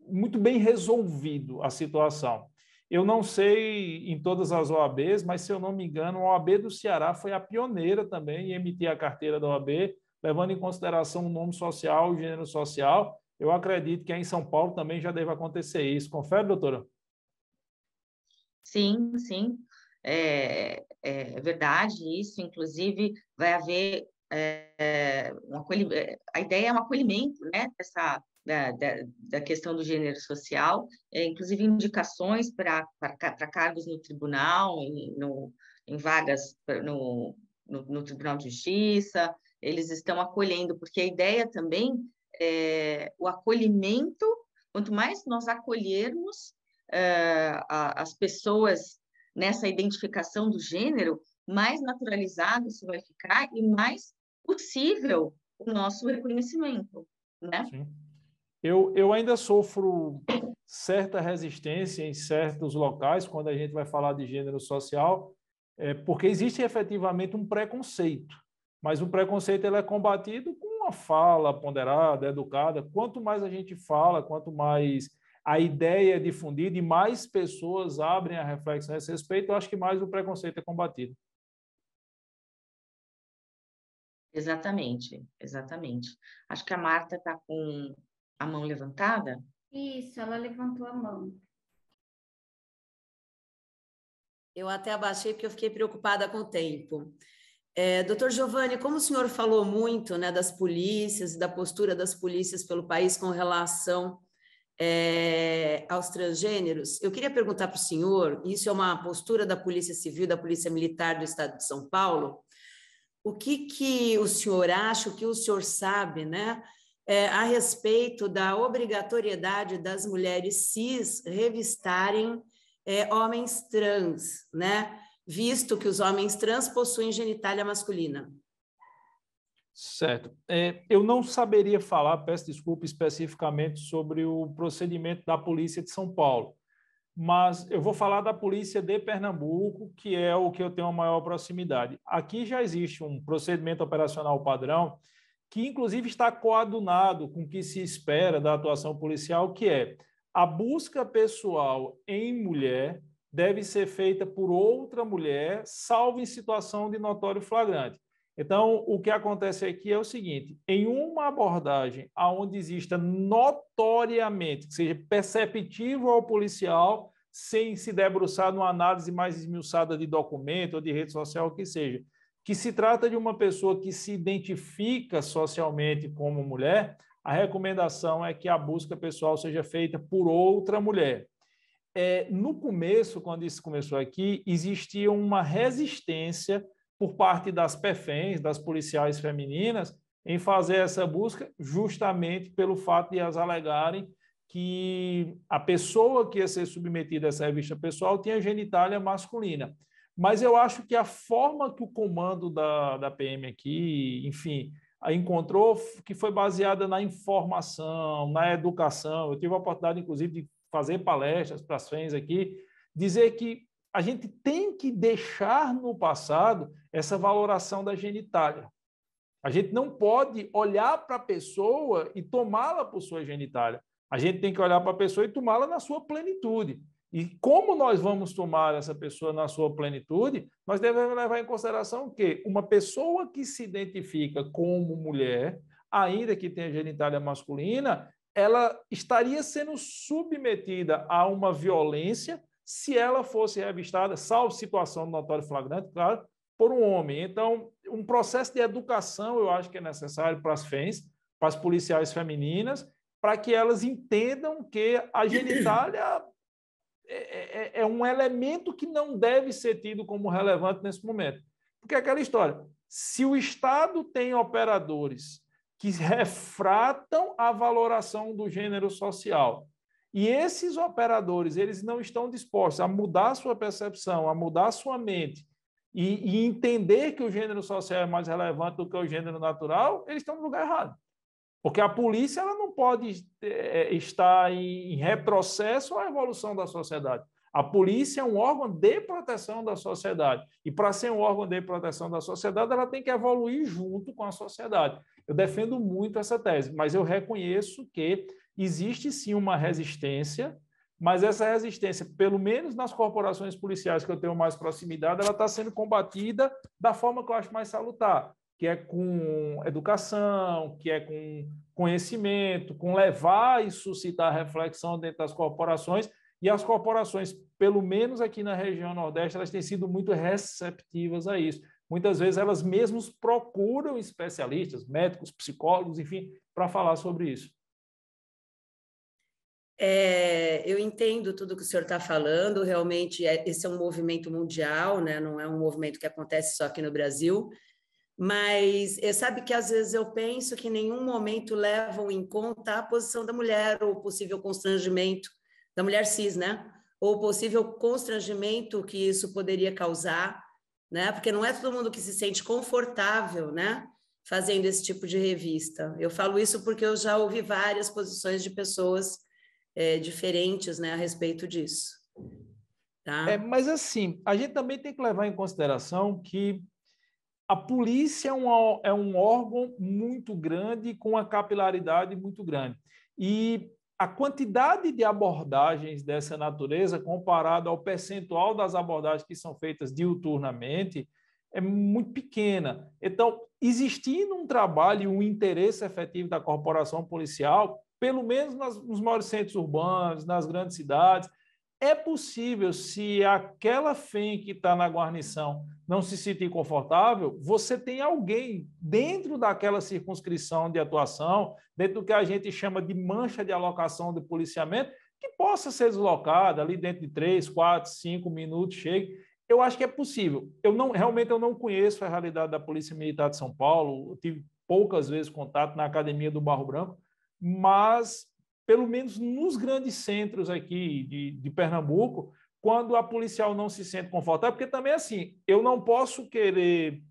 muito bem resolvido a situação. Eu não sei em todas as OABs, mas, se eu não me engano, a OAB do Ceará foi a pioneira também em emitir a carteira da OAB, levando em consideração o nome social, o gênero social. Eu acredito que em São Paulo também já deve acontecer isso. Confere, doutora? Sim, sim, é verdade isso. Inclusive, vai haver a ideia é um acolhimento, né, da questão do gênero social, inclusive indicações para cargos no tribunal, em vagas no Tribunal de Justiça. Eles estão acolhendo, porque a ideia também o acolhimento. Quanto mais nós acolhermos as pessoas nessa identificação do gênero, mais naturalizado isso vai ficar e mais possível o nosso reconhecimento, né? Sim. Eu ainda sofro certa resistência em certos locais quando a gente vai falar de gênero social, porque existe efetivamente um preconceito, mas o preconceito ele é combatido com uma fala ponderada, educada. Quanto mais a gente fala, quanto mais a ideia é difundida e mais pessoas abrem a reflexão a esse respeito, eu acho que mais o preconceito é combatido. Exatamente, exatamente. Acho que a Marta está com a mão levantada. Isso, ela levantou a mão. Eu até abaixei porque eu fiquei preocupada com o tempo. Doutor Giovanni, como o senhor falou muito, né, das polícias e da postura das polícias pelo país com relação aos transgêneros, eu queria perguntar para o senhor, isso é uma postura da Polícia Civil, da Polícia Militar do Estado de São Paulo, o que o senhor acha, o que o senhor sabe, né, a respeito da obrigatoriedade das mulheres cis revistarem homens trans, né, visto que os homens trans possuem genitália masculina? Certo. Eu não saberia falar, peço desculpa, especificamente sobre o procedimento da Polícia de São Paulo, mas eu vou falar da Polícia de Pernambuco, que é o que eu tenho a maior proximidade. Aqui já existe um procedimento operacional padrão, que inclusive está coadunado com o que se espera da atuação policial, que é a busca pessoal em mulher deve ser feita por outra mulher, salvo em situação de notório flagrante. Então, o que acontece aqui é o seguinte: em uma abordagem onde exista notoriamente, que seja perceptível ao policial, sem se debruçar numa análise mais esmiuçada de documento ou de rede social, o que seja, que se trata de uma pessoa que se identifica socialmente como mulher, a recomendação é que a busca pessoal seja feita por outra mulher. No começo, quando isso começou aqui, existia uma resistência por parte das PFEMs, das policiais femininas, em fazer essa busca, justamente pelo fato de elas alegarem que a pessoa que ia ser submetida a essa revista pessoal tinha genitália masculina. Mas eu acho que a forma que o comando da PM aqui, enfim, encontrou, que foi baseada na informação, na educação. Eu tive a oportunidade, inclusive, de fazer palestras para as FEMs aqui, dizer que a gente tem que deixar no passado essa valoração da genitália. A gente não pode olhar para a pessoa e tomá-la por sua genitália. A gente tem que olhar para a pessoa e tomá-la na sua plenitude. E como nós vamos tomar essa pessoa na sua plenitude, nós devemos levar em consideração que uma pessoa que se identifica como mulher, ainda que tenha genitália masculina, ela estaria sendo submetida a uma violência se ela fosse revistada, salvo situação de notório flagrante, claro, por um homem. Então, um processo de educação eu acho que é necessário para as FEMs, para as policiais femininas, para que elas entendam que a genitália é um elemento que não deve ser tido como relevante nesse momento. Porque é aquela história, se o Estado tem operadores que refratam a valoração do gênero social, e esses operadores eles não estão dispostos a mudar a sua percepção, a mudar a sua mente, e entender que o gênero social é mais relevante do que o gênero natural, eles estão no lugar errado. Porque a polícia ela não pode estar em retrocesso à evolução da sociedade. A polícia é um órgão de proteção da sociedade. E para ser um órgão de proteção da sociedade, ela tem que evoluir junto com a sociedade. Eu defendo muito essa tese, mas eu reconheço que existe sim uma resistência, mas essa resistência, pelo menos nas corporações policiais que eu tenho mais proximidade, ela está sendo combatida da forma que eu acho mais salutar, que é com educação, que é com conhecimento, com levar e suscitar reflexão dentro das corporações, e as corporações, pelo menos aqui na região Nordeste, elas têm sido muito receptivas a isso. Muitas vezes elas mesmas procuram especialistas, médicos, psicólogos, enfim, para falar sobre isso. Eu entendo tudo que o senhor está falando, realmente esse é um movimento mundial, né? Não é um movimento que acontece só aqui no Brasil, mas sabe que às vezes eu penso que em nenhum momento levam em conta a posição da mulher ou o possível constrangimento da mulher cis, né? Ou o possível constrangimento que isso poderia causar, né? Porque não é todo mundo que se sente confortável, né? Fazendo esse tipo de revista. Eu falo isso porque eu já ouvi várias posições de pessoas diferentes, né, a respeito disso. Tá? Mas assim, a gente também tem que levar em consideração que a polícia é um órgão muito grande, com uma capilaridade muito grande. E a quantidade de abordagens dessa natureza, comparado ao percentual das abordagens que são feitas diuturnamente, é muito pequena. Então, existindo um trabalho e um interesse efetivo da corporação policial, pelo menos nos maiores centros urbanos, nas grandes cidades, é possível, se aquela FEM que está na guarnição não se sentir confortável, você tem alguém dentro daquela circunscrição de atuação, dentro do que a gente chama de mancha de alocação de policiamento, que possa ser deslocada ali dentro de 3, 4, 5 minutos, chegue. Eu acho que é possível. Realmente eu não conheço a realidade da Polícia Militar de São Paulo, eu tive poucas vezes contato na Academia do Barro Branco, mas, pelo menos nos grandes centros aqui de Pernambuco, quando a policial não se sente confortável, porque também, assim, eu não posso querer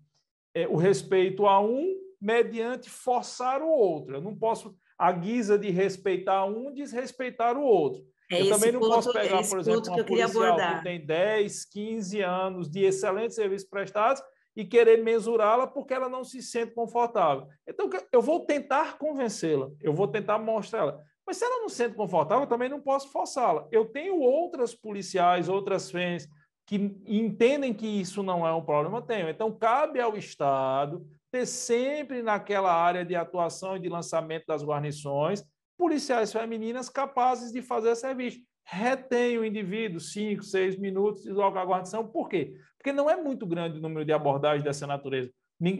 o respeito a um mediante forçar o outro. Eu não posso, à guisa de respeitar um, desrespeitar o outro. Eu também não posso pegar, por exemplo, uma policial que tem 10, 15 anos de excelentes serviços prestados e querer mesurá-la porque ela não se sente confortável. Então, eu vou tentar convencê-la, eu vou tentar mostrar-la. Mas se ela não se sente confortável, eu também não posso forçá-la. Eu tenho outras policiais, outras FEMs, que entendem que isso não é um problema, eu tenho. Então, cabe ao Estado ter sempre naquela área de atuação e de lançamento das guarnições policiais femininas capazes de fazer serviço. Retém o indivíduo 5, 6 minutos, desloca a guarnição. Por quê? Porque não é muito grande o número de abordagens dessa natureza.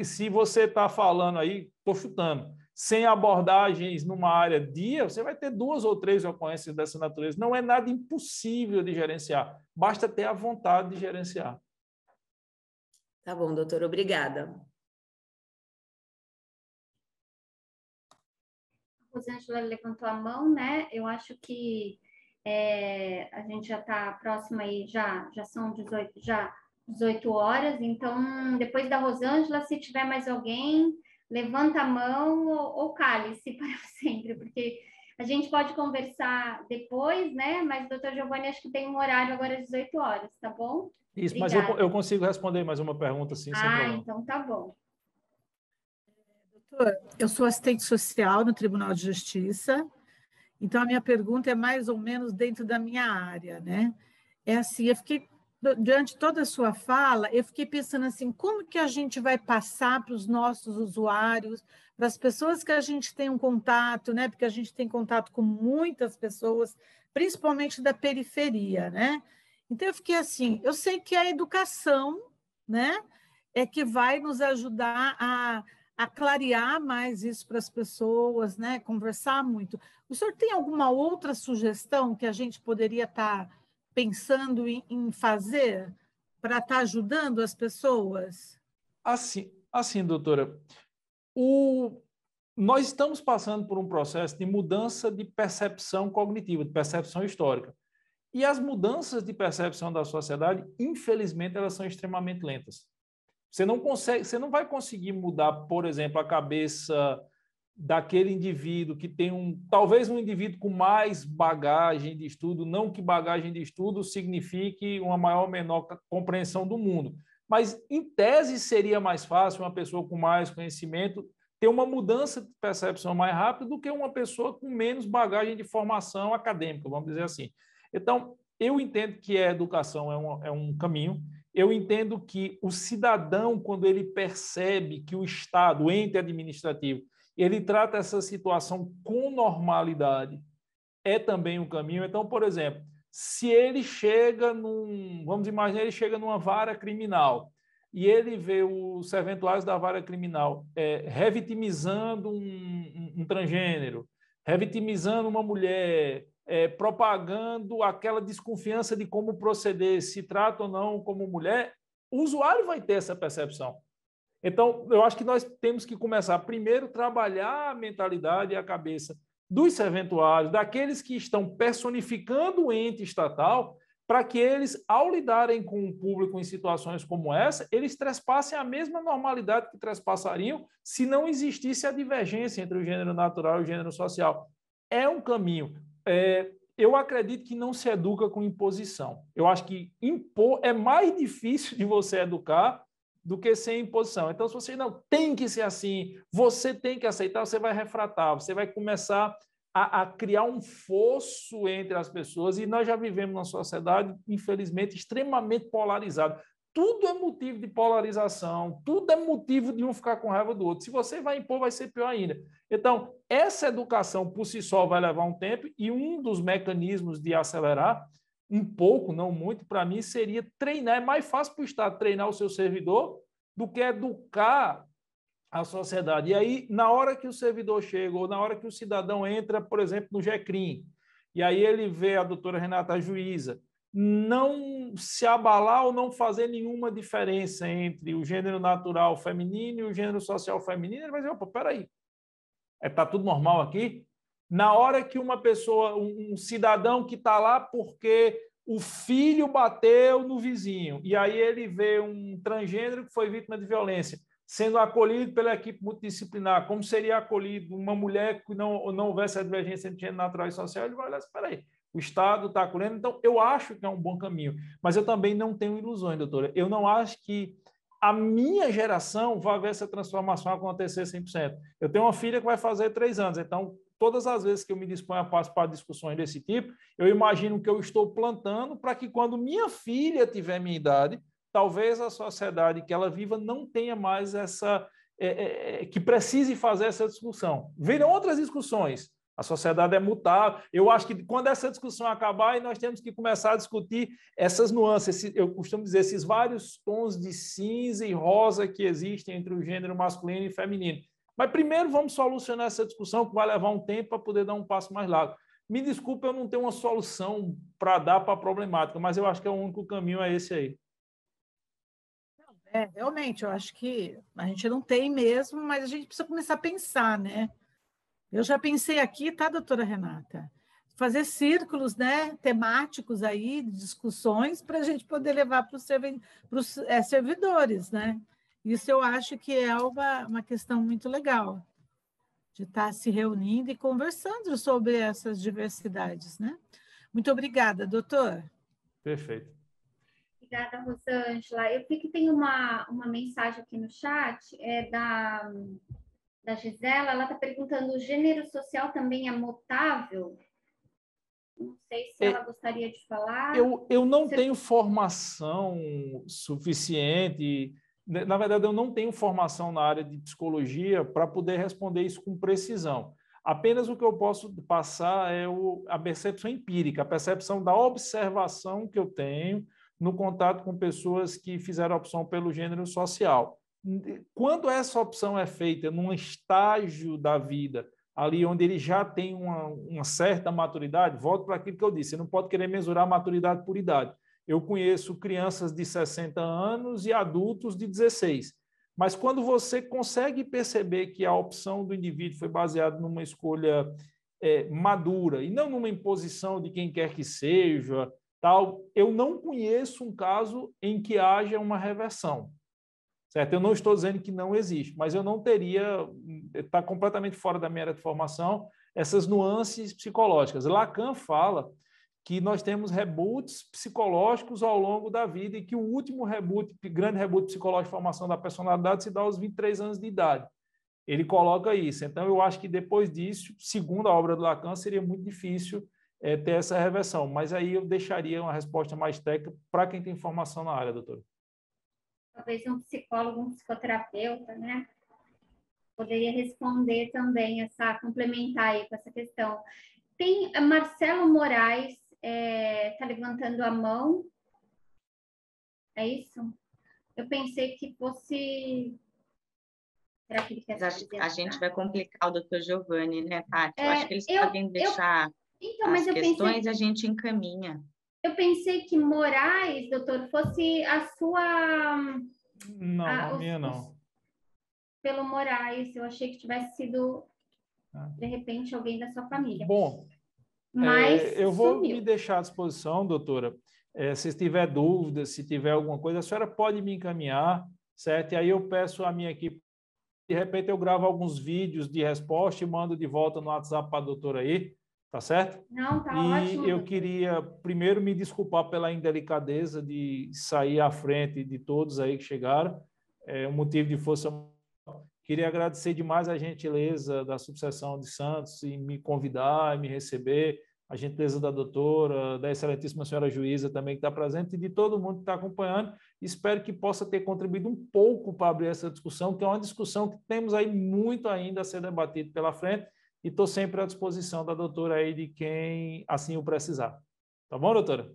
Se você está falando aí, estou chutando, 100 abordagens numa área dia, você vai ter 2 ou 3 ocorrências dessa natureza. Não é nada impossível de gerenciar. Basta ter a vontade de gerenciar. Tá bom, doutor. Obrigada. A Rosângela levantou a mão, né? Eu acho que a gente já está próximo aí, já são 18 horas, então, depois da Rosângela, se tiver mais alguém, levanta a mão ou cale-se para sempre, porque a gente pode conversar depois, né? Mas, doutor Giovanni, acho que tem um horário agora às 18 horas, tá bom? Isso, obrigada. Mas eu consigo responder mais uma pergunta, sim, sem problema. Então tá bom. Doutor, eu sou assistente social no Tribunal de Justiça, então a minha pergunta é mais ou menos dentro da minha área, né? é assim, eu fiquei, durante toda a sua fala, eu fiquei pensando assim, como que a gente vai passar para os nossos usuários, para as pessoas que a gente tem um contato, né? Porque a gente tem contato com muitas pessoas, principalmente da periferia, né? Então, eu fiquei assim, eu sei que a educação, né, é que vai nos ajudar a clarear mais isso para as pessoas, né? Conversar muito. O senhor tem alguma outra sugestão que a gente poderia estar pensando em fazer para estar ajudando as pessoas? Assim, doutora, nós estamos passando por um processo de mudança de percepção cognitiva, de percepção histórica. E as mudanças de percepção da sociedade, infelizmente, elas são extremamente lentas. Você não vai conseguir mudar, por exemplo, a cabeça daquele indivíduo que tem talvez um indivíduo com mais bagagem de estudo, não que bagagem de estudo signifique uma maior ou menor compreensão do mundo, mas em tese seria mais fácil uma pessoa com mais conhecimento ter uma mudança de percepção mais rápida do que uma pessoa com menos bagagem de formação acadêmica, vamos dizer assim. Então, eu entendo que a educação é um caminho. Eu entendo que o cidadão, quando ele percebe que o Estado, o ente administrativo, ele trata essa situação com normalidade, é também um caminho. Então, por exemplo, se ele chega vamos imaginar, ele chega numa vara criminal e ele vê os serventuários da vara criminal revitimizando um transgênero, revitimizando uma mulher, propagando aquela desconfiança de como proceder, se trata ou não como mulher, o usuário vai ter essa percepção. Então, eu acho que nós temos que começar primeiro a trabalhar a mentalidade e a cabeça dos serventuários, daqueles que estão personificando o ente estatal, para que eles, ao lidarem com o público em situações como essa, eles trespassem a mesma normalidade que trespassariam se não existisse a divergência entre o gênero natural e o gênero social. É um caminho. Eu acredito que não se educa com imposição. Eu acho que impor é mais difícil de você educar do que sem imposição. Então, se você não tem que ser assim, você tem que aceitar, você vai refratar, você vai começar a criar um fosso entre as pessoas, e nós já vivemos numa sociedade, infelizmente, extremamente polarizada. Tudo é motivo de polarização, tudo é motivo de um ficar com raiva do outro. Se você vai impor, vai ser pior ainda. Então, essa educação por si só vai levar um tempo, e um dos mecanismos de acelerar, um pouco, não muito, para mim, seria treinar. É mais fácil para o Estado treinar o seu servidor do que educar a sociedade. E aí, na hora que o servidor chega, ou na hora que o cidadão entra, por exemplo, no GECRIM, e aí ele vê a doutora Renata, a juíza, não se abalar ou não fazer nenhuma diferença entre o gênero natural feminino e o gênero social feminino, ele vai dizer, opa, peraí, está tudo normal aqui? Na hora que uma pessoa, um cidadão que está lá porque o filho bateu no vizinho, e aí ele vê um transgênero que foi vítima de violência, sendo acolhido pela equipe multidisciplinar, como seria acolhido uma mulher que não houvesse a divergência entre gênero natural e social, ele vai olhar, espera aí, o Estado está acolhendo, então eu acho que é um bom caminho, mas eu também não tenho ilusões, doutora, eu não acho que a minha geração vai ver essa transformação acontecer 100%. Eu tenho uma filha que vai fazer 3 anos, então todas as vezes que eu me disponho a participar de discussões desse tipo, eu imagino que eu estou plantando para que quando minha filha tiver minha idade, talvez a sociedade que ela viva não tenha mais essa... que precise fazer essa discussão. Virão outras discussões. A sociedade é mutável. Eu acho que quando essa discussão acabar, nós temos que começar a discutir essas nuances. Eu costumo dizer, esses vários tons de cinza e rosa que existem entre o gênero masculino e feminino. Mas primeiro vamos solucionar essa discussão, que vai levar um tempo para poder dar um passo mais largo. Me desculpe, eu não tenho uma solução para dar para a problemática, mas eu acho que o único caminho é esse aí. Realmente, eu acho que a gente não tem mesmo, mas a gente precisa começar a pensar, né? Eu já pensei aqui, tá, doutora Renata? Fazer círculos, né, temáticos aí, discussões, para a gente poder levar para os servidores, né? Isso eu acho que é uma questão muito legal, de estar se reunindo e conversando sobre essas diversidades, né? Muito obrigada, doutor. Perfeito. Obrigada, Rosângela. Eu vi que tem uma mensagem aqui no chat, da Gisela. Ela está perguntando, o gênero social também é mutável? Não sei se ela gostaria de falar. Eu não tenho formação suficiente, na verdade, eu não tenho formação na área de psicologia para poder responder isso com precisão. Apenas o que eu posso passar é a percepção empírica, a percepção da observação que eu tenho no contato com pessoas que fizeram a opção pelo gênero social. Quando essa opção é feita num estágio da vida, ali onde ele já tem uma certa maturidade, volto para aquilo que eu disse, você não pode querer mesurar maturidade por idade. Eu conheço crianças de 60 anos e adultos de 16. Mas quando você consegue perceber que a opção do indivíduo foi baseada numa escolha madura e não numa imposição de quem quer que seja, tal, eu não conheço um caso em que haja uma reversão. Certo? Eu não estou dizendo que não existe, mas eu não teria, está completamente fora da minha área de formação, essas nuances psicológicas. Lacan fala que nós temos reboots psicológicos ao longo da vida e que o último reboot, grande reboot psicológico de formação da personalidade se dá aos 23 anos de idade. Ele coloca isso. Então, eu acho que depois disso, segundo a obra do Lacan, seria muito difícil ter essa reversão. Mas aí eu deixaria uma resposta mais técnica para quem tem formação na área, doutor. Talvez um psicólogo, um psicoterapeuta, né? Poderia responder também, complementar aí com essa questão. Tem Marcelo Moraes, está levantando a mão. É isso? Eu pensei que fosse... Será que ele quer se a gente vai complicar o doutor Giovanni, né, Tati? Eu acho que eles podem deixar as questões e a gente encaminha. Eu pensei que Moraes, doutor, fosse a sua... Não, a minha não. Pelo Moraes, eu achei que tivesse sido, de repente, alguém da sua família. Bom, mas eu vou sumiu. me deixar à disposição, doutora. Se tiver dúvidas, se tiver alguma coisa, a senhora pode me encaminhar, certo? E aí eu peço à minha equipe, de repente eu gravo alguns vídeos de resposta e mando de volta no WhatsApp para a doutora aí, tá certo? Não, tá E ótimo. eu queria primeiro me desculpar pela indelicadeza de sair à frente de todos aí que chegaram. É um motivo de força. Queria agradecer demais a gentileza da Subseção de Santos em me convidar, me receber, a gentileza da doutora, da excelentíssima senhora juíza também que está presente e de todo mundo que está acompanhando. Espero que possa ter contribuído um pouco para abrir essa discussão, que é uma discussão que temos aí muito ainda a ser debatido pela frente e estou sempre à disposição da doutora aí de quem assim o precisar. Tá bom, doutora?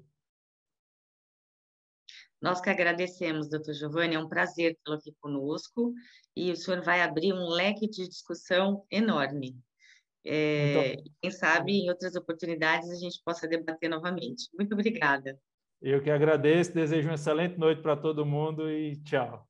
Nós que agradecemos, doutor Giovanni, é um prazer tê-lo aqui conosco e o senhor vai abrir um leque de discussão enorme. Quem sabe, em outras oportunidades, a gente possa debater novamente. Muito obrigada. Eu que agradeço, desejo uma excelente noite para todo mundo e tchau.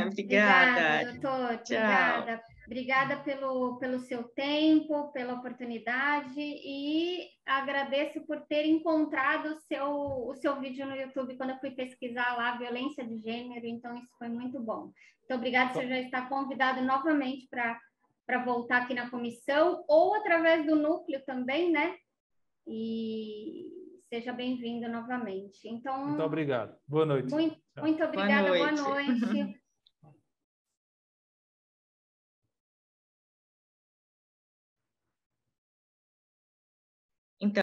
Obrigada, doutor. Tchau. Obrigada. Obrigada pelo seu tempo, pela oportunidade e agradeço por ter encontrado o seu vídeo no YouTube quando eu fui pesquisar lá violência de gênero, então isso foi muito bom. Muito obrigada, você já está convidado novamente para voltar aqui na comissão ou através do núcleo também, né? E seja bem-vindo novamente. Então, muito obrigado. Boa noite. Muito obrigada, boa noite.